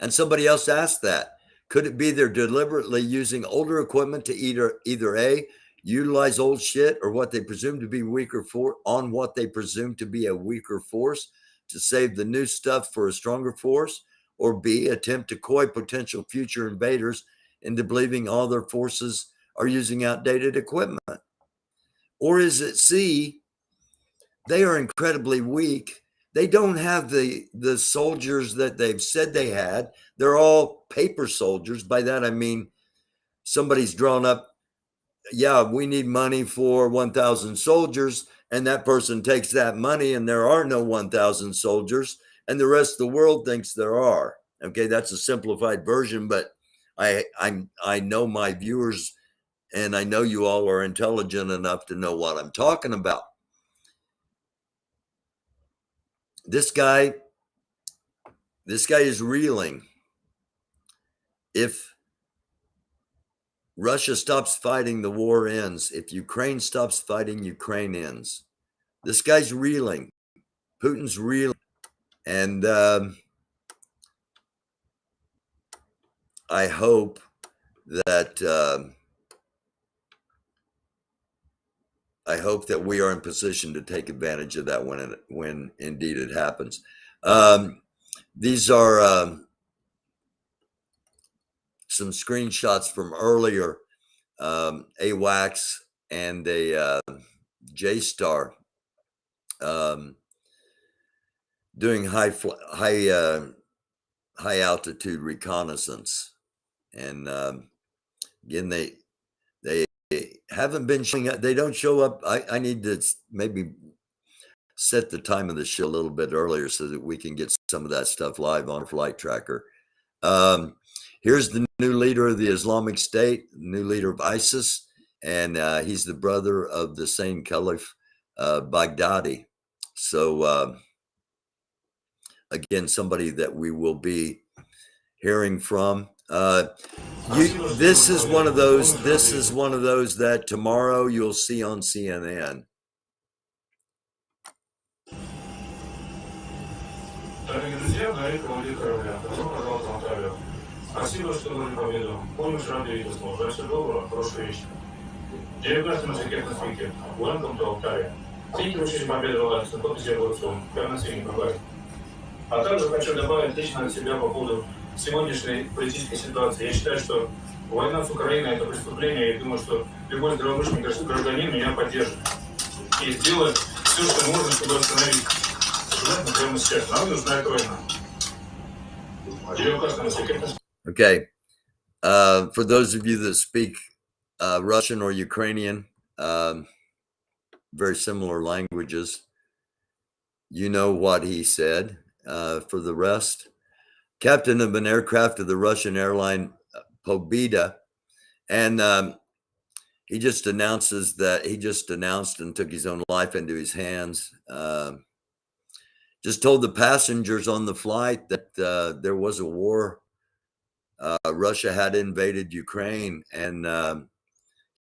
somebody else asked that. Could it be they're deliberately using older equipment to either A, utilize old shit, or what they presume to be what they presume to be a weaker force to save the new stuff for a stronger force, or B, attempt to coy potential future invaders into believing all their forces are using outdated equipment? Or is it C, they are incredibly weak. They don't have the soldiers that they've said they had. They're all paper soldiers. By that, I mean, somebody's drawn up, yeah, we need money for 1,000 soldiers, and that person takes that money, and there are no 1,000 soldiers, and the rest of the world thinks there are. Okay, that's a simplified version, but I know my viewers, and I know you all are intelligent enough to know what I'm talking about. This guy is reeling. If Russia stops fighting, the war ends. If Ukraine stops fighting, Ukraine ends. This guy's reeling. Putin's reeling. And I hope that we are in position to take advantage of that when indeed it happens. These are some screenshots from earlier, AWACS and a JSTAR doing high altitude reconnaissance, and again they haven't been showing up. They don't show up. I need to maybe set the time of the show a little bit earlier so that we can get some of that stuff live on Flight Tracker. Here's the new leader of the Islamic State, new leader of ISIS, and he's the brother of the same Caliph Baghdadi. So again, somebody that we will be hearing from. This is one of those that tomorrow you'll see on CNN. Дорогие друзья, говорит командир корабля. Добро пожаловать в Анталию. Спасибо, что были победу. Помощь рады видеть вас. Большое добро, хорошая вещь. Dear customers and captains weekend, welcome to Алтария. Цените учить победу в Санкт-Петербургу. Прямо сегодня бывает. А также хочу добавить лично от себя по поводу сегодняшней политической ситуации. Я считаю, что война с Украиной – это преступление, и думаю, что любой здравомыслящий гражданин меня поддержит. И сделает все, что можно, чтобы остановить. Okay. For those of you that speak Russian or Ukrainian, very similar languages, you know what he said. For the rest, captain of an aircraft of the Russian airline Pobeda, and he just announced and took his own life into his hands. Just told the passengers on the flight that there was a war. Russia had invaded Ukraine, and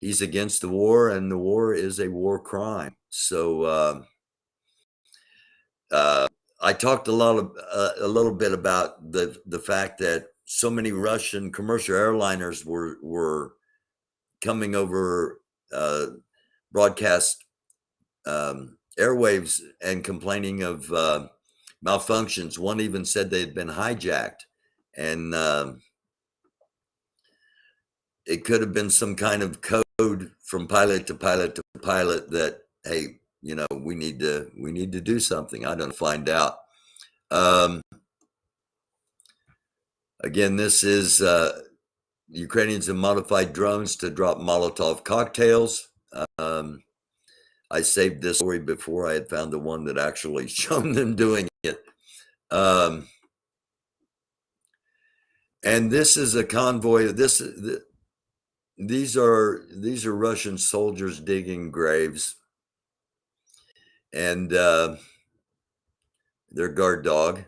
he's against the war, and the war is a war crime. So I talked a little bit about the fact that so many Russian commercial airliners were coming over broadcast airwaves and complaining of malfunctions. One even said they had been hijacked, and it could have been some kind of code from pilot to pilot to pilot that, hey, you know, we need to do something. I don't find out. Again, this is Ukrainians have modified drones to drop Molotov cocktails. I saved this story before I had found the one that actually shown them doing it. And this is a convoy. These are Russian soldiers digging graves, and their guard dog.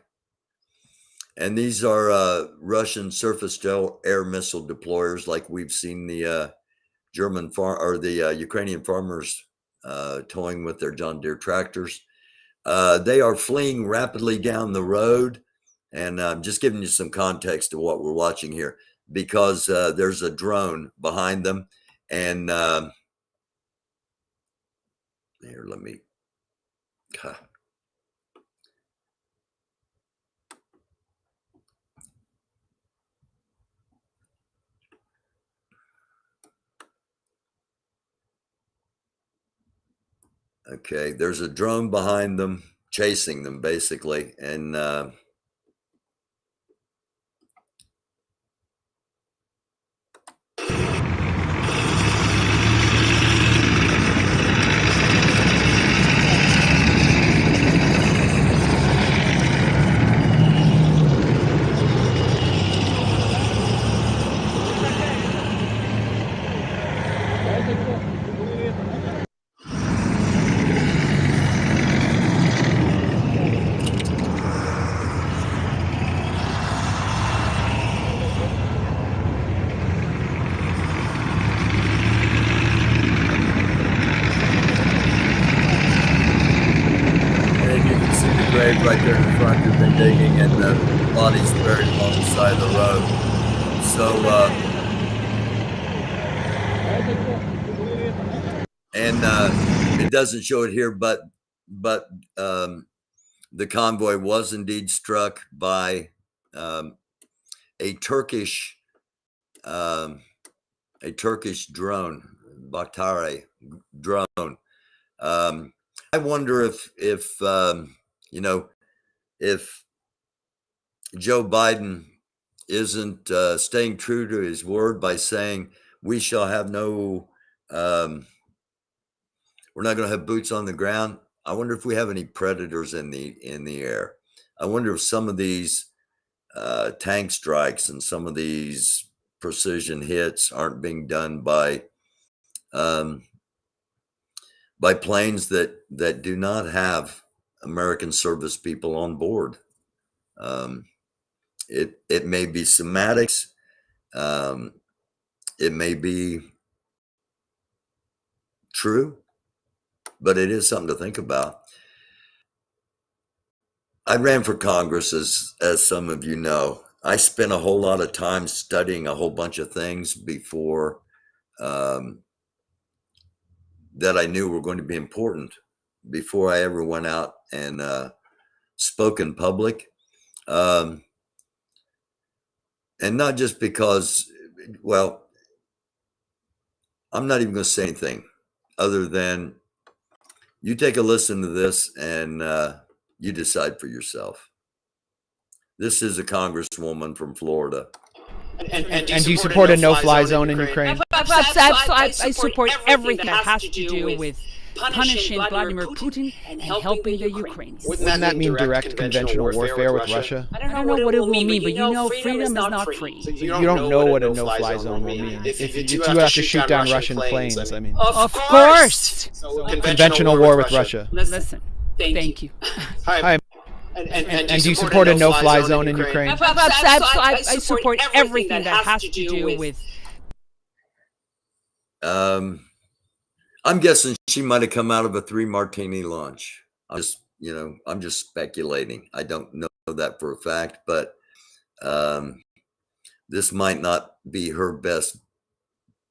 And these are Russian surface to air missile deployers, like we've seen the Ukrainian farmers towing with their John Deere tractors. They are fleeing rapidly down the road, and I'm just giving you some context to what we're watching here, because there's a drone behind them, and here, let me. Okay, there's a drone behind them, chasing them basically, and right there in the front have been digging, and the bodies buried along the side of the road. So, and it doesn't show it here, but the convoy was indeed struck by a Turkish drone, Baktari drone. I wonder if you know, if Joe Biden isn't staying true to his word by saying we shall have no, we're not going to have boots on the ground. I wonder if we have any predators in the air. I wonder if some of these tank strikes and some of these precision hits aren't being done by planes that do not have American service people on board. It may be semantics. It may be true, but it is something to think about. I ran for Congress, as some of you know. I spent a whole lot of time studying a whole bunch of things before that I knew were going to be important before I ever went out and spoke in public. And not just because, well, I'm not even going to say anything other than you take a listen to this and you decide for yourself. This is a congresswoman from Florida. And do you support a no-fly zone in Ukraine? I support everything that has to do with punishing Vladimir Putin and helping the Ukrainians. Wouldn't that mean direct conventional warfare with Russia? I don't know what it will mean, but you know freedom is not free. So you don't know what a no-fly zone will mean. If you have to shoot down Russian planes, I mean. Of course! So conventional war with Russia. Listen, thank you. Hi. And do you support a no-fly zone in Ukraine? I support everything that has to do with. I'm guessing she might have come out of a 3-martini lunch. I'm just speculating. I don't know that for a fact, but this might not be her best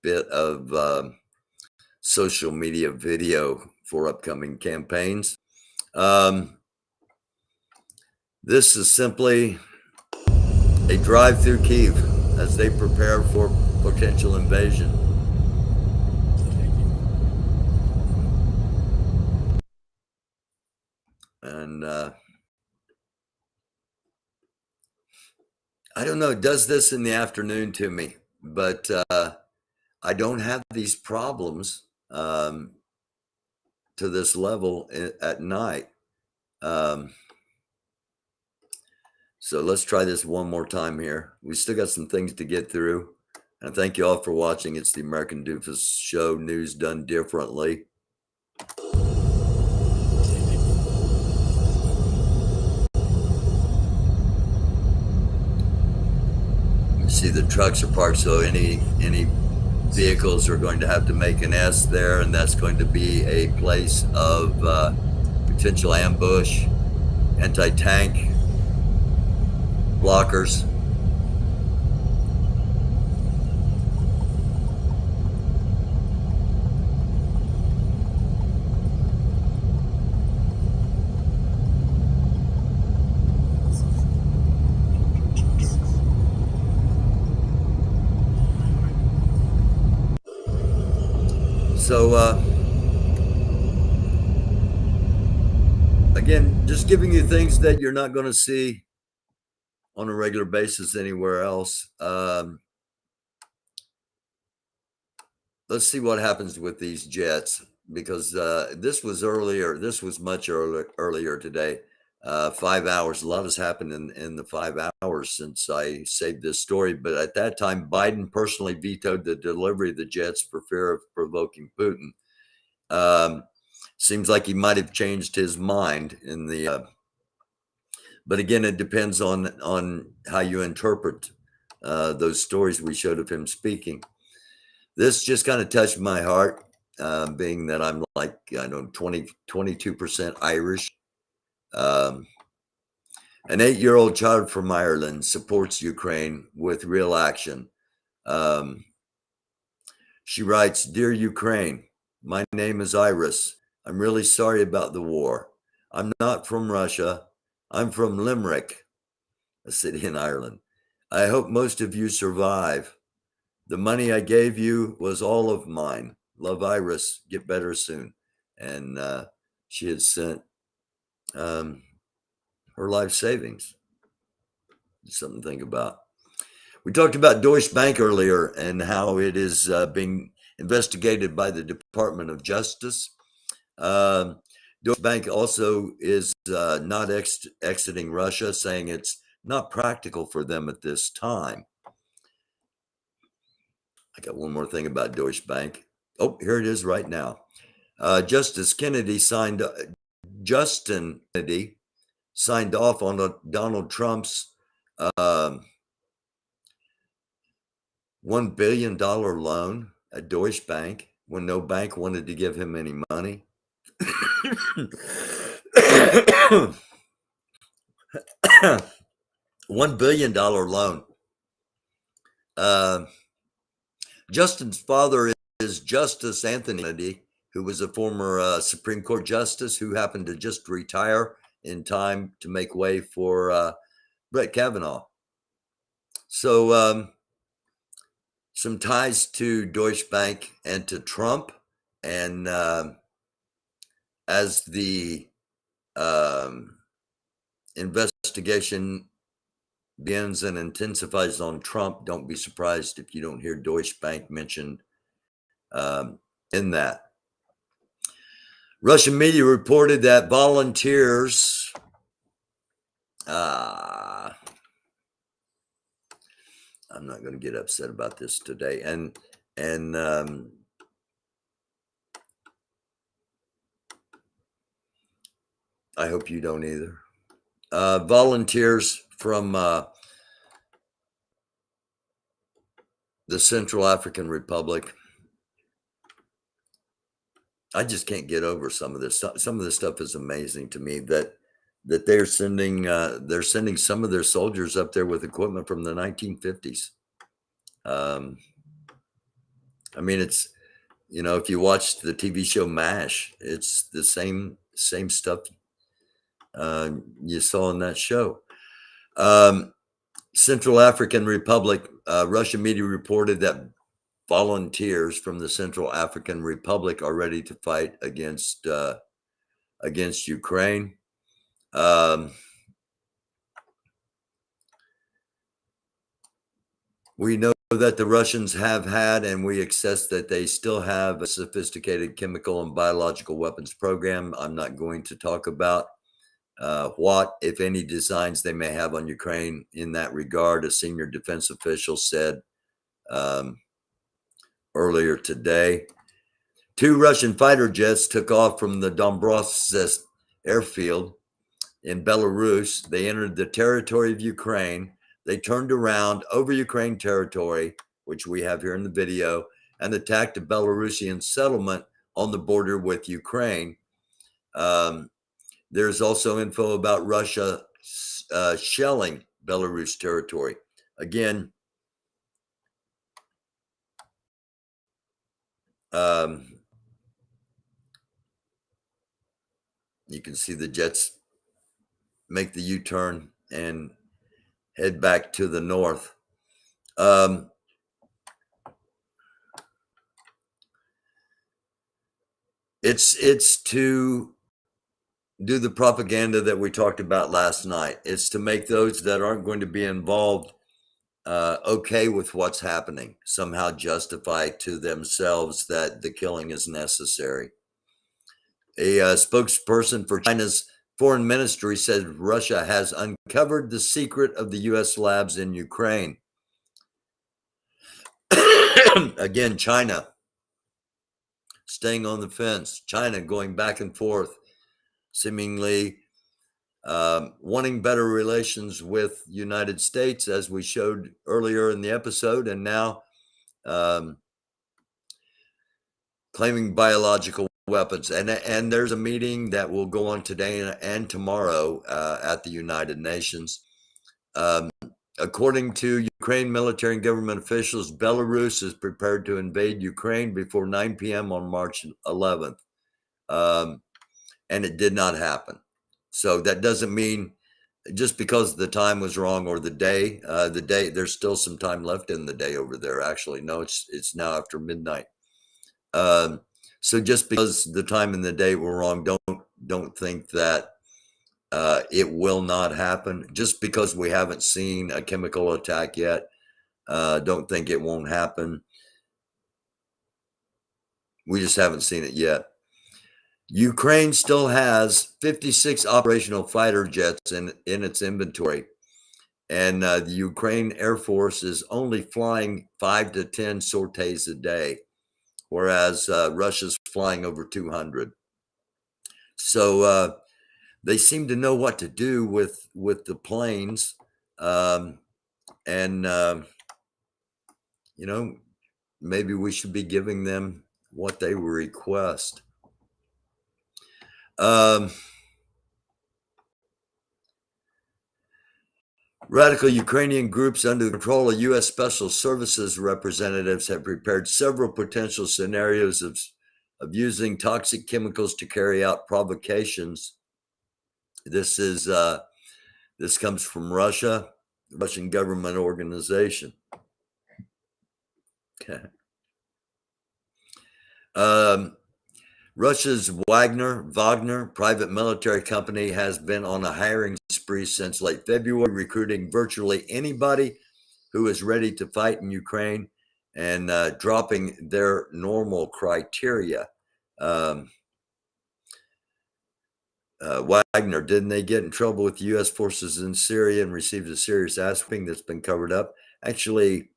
bit of social media video for upcoming campaigns. This is simply a drive through Kyiv as they prepare for potential invasion. And I don't know, it does this in the afternoon to me, but I don't have these problems to this level at night. So let's try this one more time here. We still got some things to get through. And thank you all for watching. It's the American Dufus Show, news done differently. You see the trucks are parked, so any vehicles are going to have to make an S there, and that's going to be a place of potential ambush, anti-tank blockers. So again, just giving you things that you're not going to see on a regular basis anywhere else. Let's see what happens with these jets, because this was much earlier today. 5 hours. A lot has happened in the 5 hours since I saved this story. But at that time, Biden personally vetoed the delivery of the jets for fear of provoking Putin. Seems like he might have changed his mind in the. But again, it depends on how you interpret those stories we showed of him speaking. This just kind of touched my heart, being that I'm like, 22% Irish. An 8-year-old child from Ireland supports Ukraine with real action. She writes, "Dear Ukraine, my name is Iris. I'm really sorry about the war. I'm not from Russia. I'm from Limerick, a city in Ireland. I hope most of you survive. The money I gave you was all of mine. Love, Iris. Get better soon." And she had sent her life savings. Something to think about. We talked about Deutsche Bank earlier and how it is being investigated by the Department of Justice. Deutsche Bank also is not exiting Russia, saying it's not practical for them at this time. I got one more thing about Deutsche Bank. Oh, here it is right now. Justin Kennedy signed off on Donald Trump's $1 billion loan at Deutsche Bank when no bank wanted to give him any money. $1 billion loan. Justin's father is Justice Anthony Kennedy, who was a former Supreme Court justice who happened to just retire in time to make way for Brett Kavanaugh. So some ties to Deutsche Bank and to Trump. And as the investigation begins and intensifies on Trump, don't be surprised if you don't hear Deutsche Bank mentioned in that. Russian media reported that volunteers I'm not going to get upset about this today, and I hope you don't either. Volunteers from the Central African Republic. I just can't get over some of this. Some of this stuff is amazing to me that they're sending some of their soldiers up there with equipment from the 1950s. I mean, it's, you know, if you watch the TV show MASH, it's the same stuff you saw in that show. Central African Republic, Russian media reported that volunteers from the Central African Republic are ready to fight against Ukraine. We know that the Russians have had, and we assess that they still have, a sophisticated chemical and biological weapons program. I'm not going to talk about what, if any, designs they may have on Ukraine in that regard. A senior defense official said earlier today. 2 Russian fighter jets took off from the Donbass airfield in Belarus. They entered the territory of Ukraine. They turned around over Ukraine territory, which we have here in the video, and attacked a Belarusian settlement on the border with Ukraine. There's also info about Russia shelling Belarus territory. Again, you can see the jets make the U-turn and head back to the north. It's to do the propaganda that we talked about last night. It's to make those that aren't going to be involved okay with what's happening, somehow justify to themselves that the killing is necessary. A spokesperson for China's foreign ministry said Russia has uncovered the secret of the U.S. labs in Ukraine. Again, China staying on the fence. China going back and forth, seemingly wanting better relations with the United States, as we showed earlier in the episode, and now claiming biological weapons. And there's a meeting that will go on today and tomorrow at the United Nations. According to Ukraine military and government officials, Belarus is prepared to invade Ukraine before 9 p.m. on March 11th. And it did not happen. So that doesn't mean just because the time was wrong or the day, there's still some time left in the day over there. Actually, no, it's now after midnight. So just because the time and the day were wrong, don't think that It will not happen. Just because we haven't seen a chemical attack yet, don't think it won't happen. We just haven't seen it yet. Ukraine still has 56 operational fighter jets in its inventory. And the Ukraine Air Force is only flying 5 to 10 sorties a day, whereas Russia's flying over 200. So they seem to know what to do with the planes. You know, maybe we should be giving them what they request. Radical Ukrainian groups under the control of U.S. Special Services representatives have prepared several potential scenarios of using toxic chemicals to carry out provocations. This comes from Russia, the Russian government organization. Okay. Russia's Wagner private military company has been on a hiring spree since late February, recruiting virtually anybody who is ready to fight in Ukraine and dropping their normal criteria. Wagner, didn't they get in trouble with U.S. forces in Syria and received a serious ass whipping that's been covered up? Actually,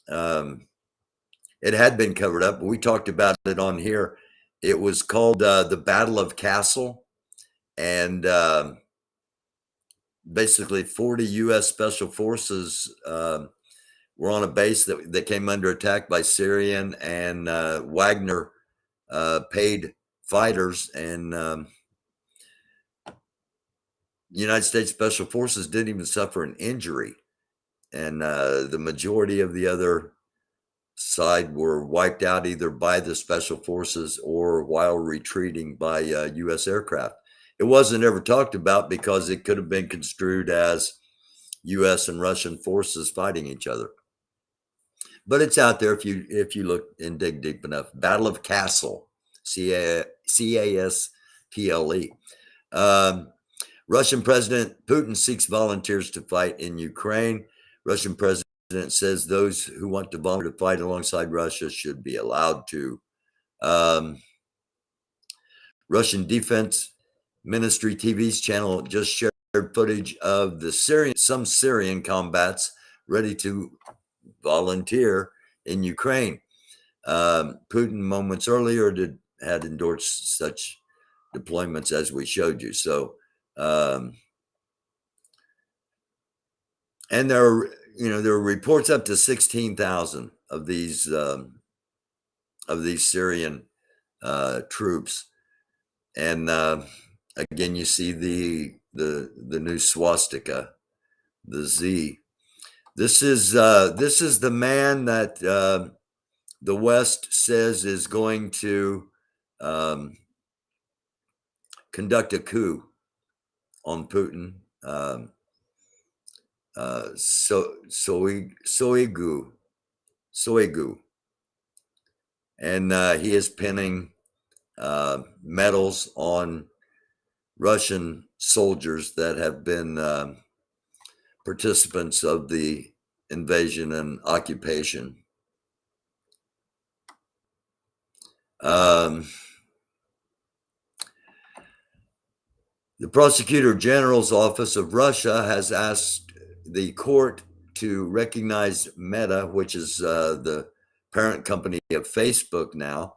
it had been covered up, but we talked about it on here. It was called the Battle of Castle, and basically 40 U.S. Special Forces were on a base that came under attack by Syrian, and Wagner paid fighters, and United States Special Forces didn't even suffer an injury, and the majority of the other side were wiped out either by the Special Forces or while retreating by U.S. aircraft. It wasn't ever talked about because it could have been construed as U.S. and Russian forces fighting each other. But it's out there if you look and dig deep enough. Battle of Castle, C-A-S-T-L-E. Russian President Putin seeks volunteers to fight in Ukraine. Russian President says those who want to volunteer to fight alongside Russia should be allowed to. Russian Defense Ministry TV's channel just shared footage of some Syrian combats ready to volunteer in Ukraine. Putin moments earlier had endorsed such deployments as we showed you. So, and there are reports up to 16,000 of these Syrian troops, and again, you see the new swastika, the Z. This is the man that the West says is going to conduct a coup on Putin. Soigu, and he is pinning medals on Russian soldiers that have been participants of the invasion and occupation. The Prosecutor General's Office of Russia has asked the court to recognize Meta, which is the parent company of Facebook now.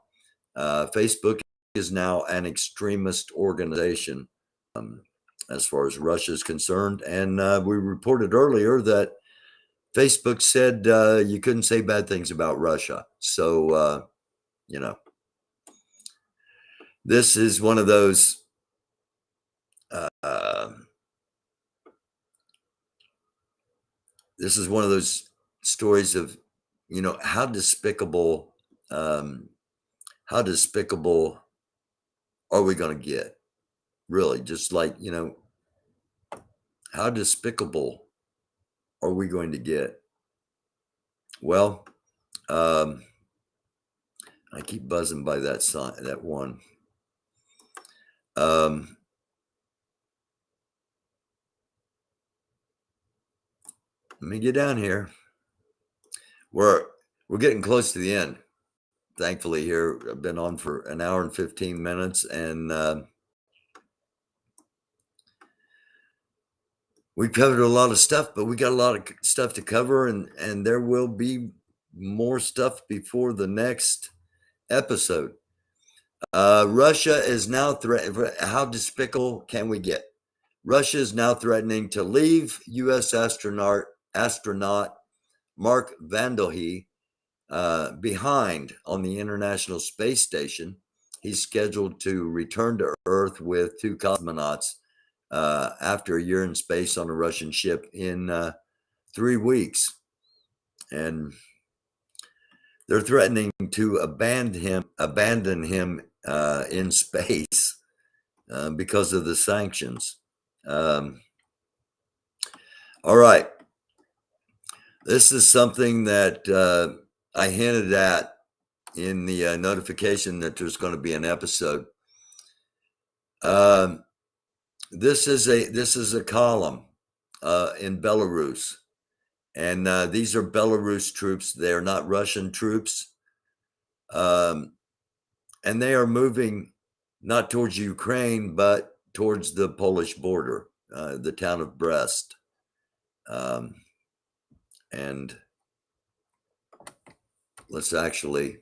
Facebook is now an extremist organization as far as Russia is concerned. And we reported earlier that Facebook said you couldn't say bad things about Russia. So, this is one of those stories of, how despicable are we going to get? Really, just like, how despicable are we going to get? Well, I keep buzzing by that sign, that one. Let me get down here. We're getting close to the end. Thankfully, here I've been on for an hour and 15 minutes, and we covered a lot of stuff, but we got a lot of stuff to cover, and there will be more stuff before the next episode. Russia is now how despicable can we get? Russia is now threatening to leave U.S. astronaut Mark Vandelhe behind on the International Space Station. He's scheduled to return to Earth with 2 cosmonauts after a year in space on a Russian ship in 3 weeks. And they're threatening to abandon him in space because of the sanctions. All right. This is something that I hinted at in the notification that there's going to be an episode. This is a column in Belarus, and these are Belarus troops. They are not Russian troops, and they are moving not towards Ukraine, but towards the Polish border, the town of Brest. And let's actually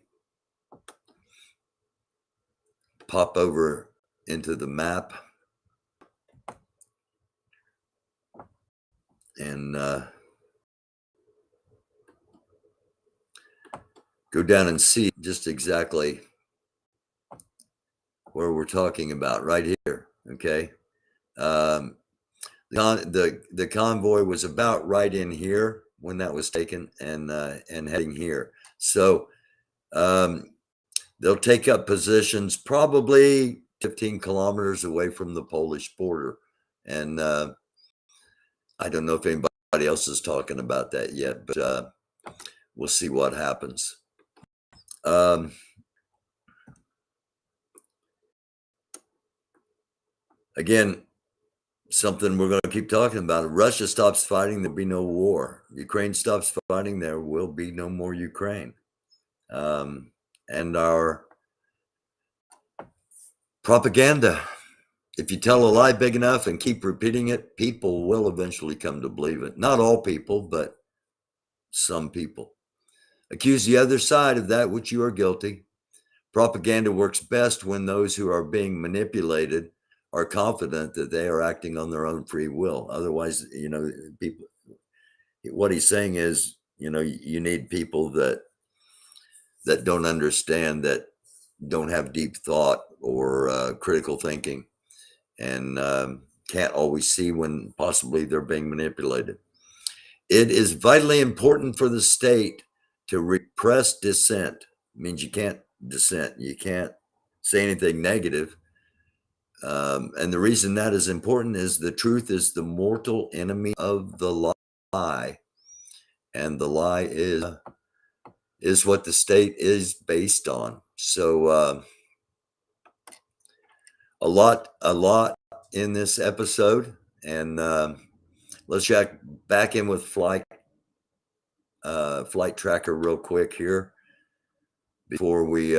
pop over into the map and go down and see just exactly where we're talking about right here. Okay. The convoy was about right in here when that was taken, and heading here. So they'll take up positions probably 15 kilometers away from the Polish border. And I don't know if anybody else is talking about that yet, but we'll see what happens. Again, something we're going to keep talking about. If Russia stops fighting, there'll be no war. Ukraine stops fighting, there will be no more Ukraine. And our propaganda, if you tell a lie big enough and keep repeating it, people will eventually come to believe it. Not all people, but some people. Accuse the other side of that which you are guilty. Propaganda works best when those who are being manipulated are confident that they are acting on their own free will. Otherwise, people, what he's saying is, you need people that don't understand, that don't have deep thought or critical thinking, and can't always see when possibly they're being manipulated. It is vitally important for the state to repress dissent. It means you can't dissent. You can't say anything negative. And the reason that is important is the truth is the mortal enemy of the lie. And the lie is what the state is based on. So a lot in this episode. And let's check back in with flight tracker real quick here before we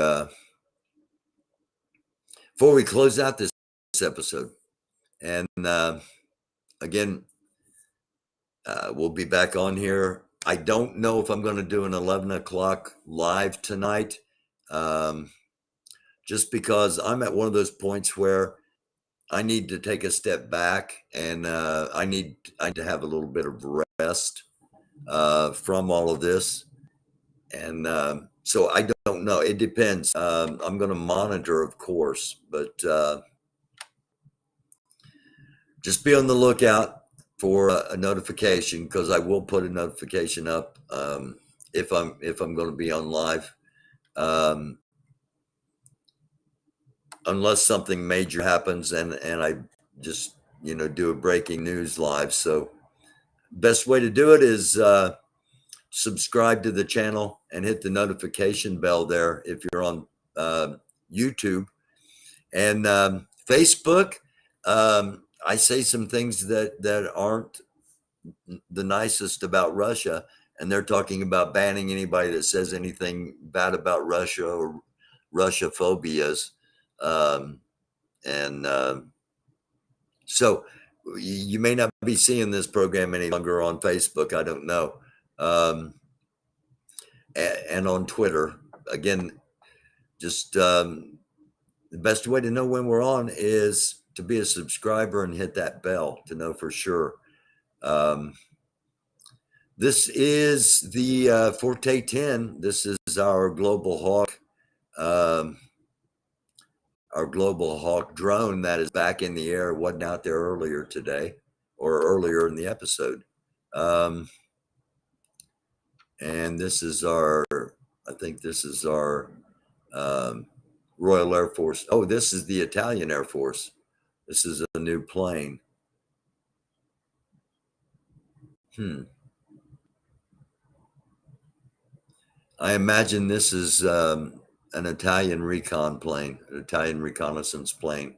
close out this episode. And again, we'll be back on here. I don't know if I'm going to do an 11 o'clock live tonight, just because I'm at one of those points where I need to take a step back, and I need to have a little bit of rest from all of this. And so I don't know. It depends. I'm going to monitor, of course, but just be on the lookout for a notification, because I will put a notification up if I'm going to be on live, unless something major happens and I just do a breaking news live. So best way to do it is subscribe to the channel and hit the notification bell there if you're on YouTube and Facebook. I say some things that aren't the nicest about Russia, and they're talking about banning anybody that says anything bad about Russia or Russia phobias. So you may not be seeing this program any longer on Facebook. I don't know. And on Twitter. Again, just the best way to know when we're on is to be a subscriber and hit that bell to know for sure. This is the Forte 10. This is our Global Hawk. Our Global Hawk drone that is back in the air. It wasn't out there earlier today or earlier in the episode. And this is our, I think this is our Royal Air Force. Oh, this is the Italian Air Force. This is a new plane. I imagine this is an Italian recon plane, an Italian reconnaissance plane,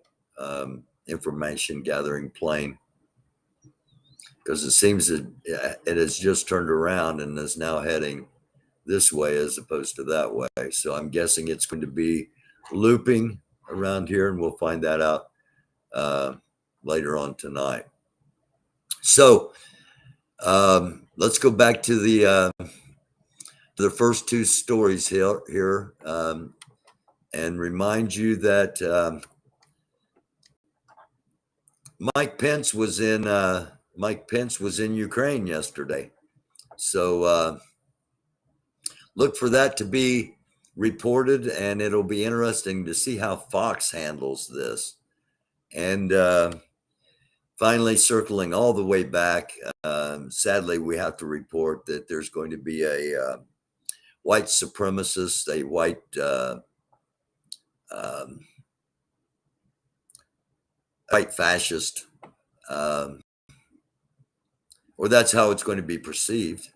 information gathering plane, because it seems that it has just turned around and is now heading this way as opposed to that way. So I'm guessing it's going to be looping around here, and we'll find that out later on tonight. So let's go back to the first two stories here and remind you that Mike Pence was in Ukraine yesterday. So look for that to be reported, and it'll be interesting to see how Fox handles this. And finally, circling all the way back, sadly, we have to report that there's going to be a white supremacist, a white white fascist, or that's how it's going to be perceived,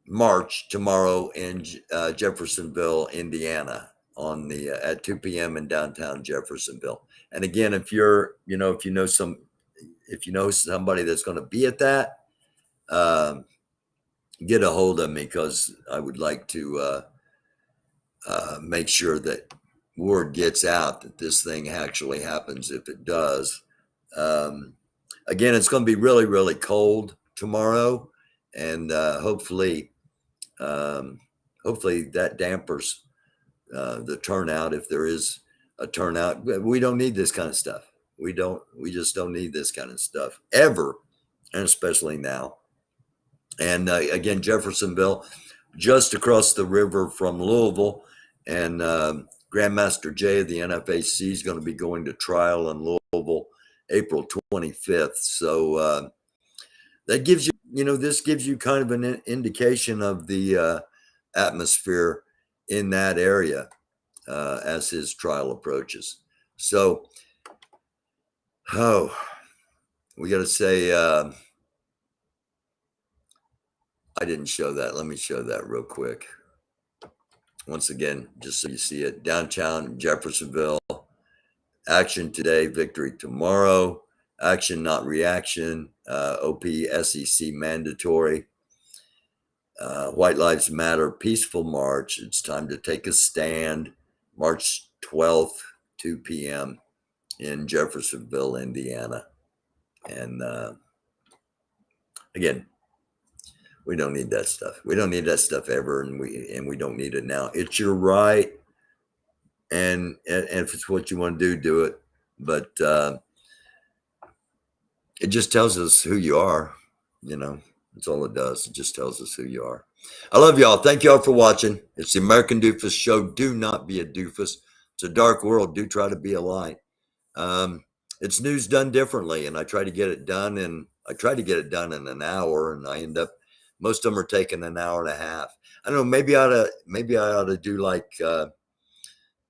march tomorrow in Jeffersonville, Indiana, on the at 2 p.m. in downtown Jeffersonville. And again, if you know somebody that's going to be at that, get a hold of me, because I would like to make sure that word gets out that this thing actually happens. If it does, again, it's going to be really, really cold tomorrow, and hopefully that dampers the turnout, if there is a turnout. We don't need this kind of stuff. We just don't need this kind of stuff ever, and especially now. And again, Jeffersonville, just across the river from Louisville, and Grandmaster Jay of the NFAC is going to be going to trial in Louisville April 25th. So that gives you, this gives you kind of an indication of the atmosphere in that area as his trial approaches. So, we got to say, I didn't show that. Let me show that real quick. Once again, just so you see it, downtown Jeffersonville, action today, victory tomorrow, action not reaction, OP SEC mandatory, White Lives Matter, peaceful march. It's time to take a stand. March 12th, 2 p.m. in Jeffersonville, Indiana. And again, we don't need that stuff. We don't need that stuff ever, and we don't need it now. It's your right, and if it's what you want to do it. But it just tells us who you are. That's all it does. It just tells us who you are. I love y'all. Thank y'all for watching. It's the American Dufus Show. Do not be a doofus. It's a dark world. Do try to be a light. It's news done differently, and I try to get it done in an hour, and I end up, most of them are taking an hour and a half. I don't know. Maybe I ought to do like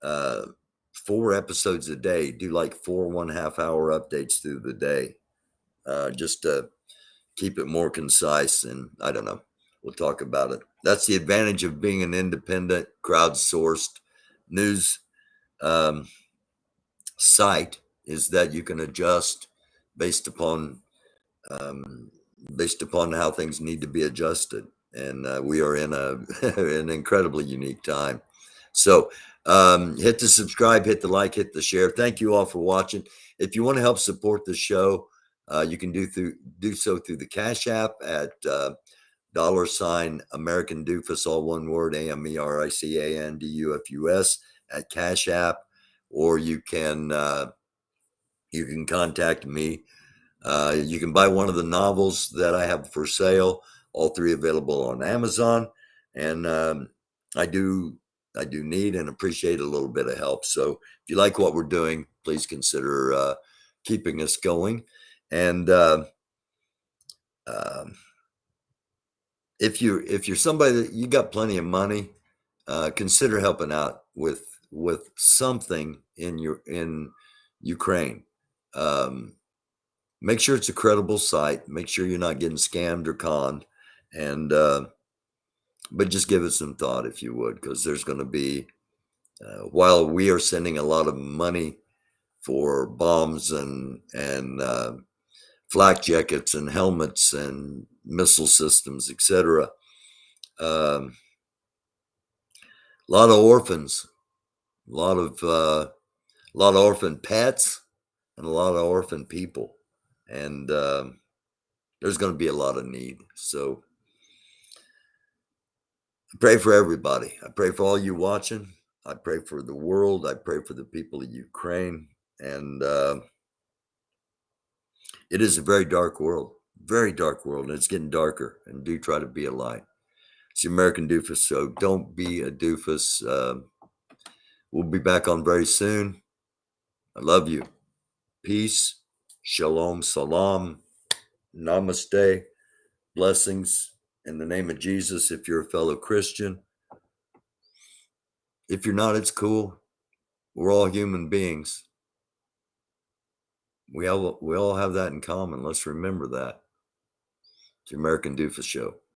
4 episodes a day. Do like 4 1.5 hour updates through the day, just to keep it more concise. And I don't know. We'll talk about it. That's the advantage of being an independent, crowdsourced news site, is that you can adjust based upon based upon how things need to be adjusted. And we are in an incredibly unique time. So hit the subscribe, hit the like, hit the share. Thank you all for watching. If you want to help support the show, you can do so through the Cash App at $ American Dufus, all one word, AMERICANDUFUS at Cash App, or you can contact me. You can buy one of the novels that I have for sale. All three available on Amazon, and I do need and appreciate a little bit of help. So if you like what we're doing, please consider keeping us going. And if you're somebody that you got plenty of money, consider helping out with something in Ukraine. Make sure it's a credible site. Make sure you're not getting scammed or conned, and but just give it some thought if you would, because there's going to be while we are sending a lot of money for bombs and flak jackets and helmets and missile systems, etc. A lot of orphans, a lot of orphan pets, and a lot of orphan people, and there's going to be a lot of need. So I pray for everybody. I pray for all you watching. I pray for the world. I pray for the people of Ukraine. And it is a very dark world, and it's getting darker. And do try to be a light. It's the American Dufus, so don't be a doofus. We'll be back on very soon. I love you. Peace. Shalom. Salam. Namaste. Blessings in the name of Jesus. If you're a fellow Christian, if you're not, it's cool. We're all human beings. We all have that in common. Let's remember that. It's the American Dufus Show.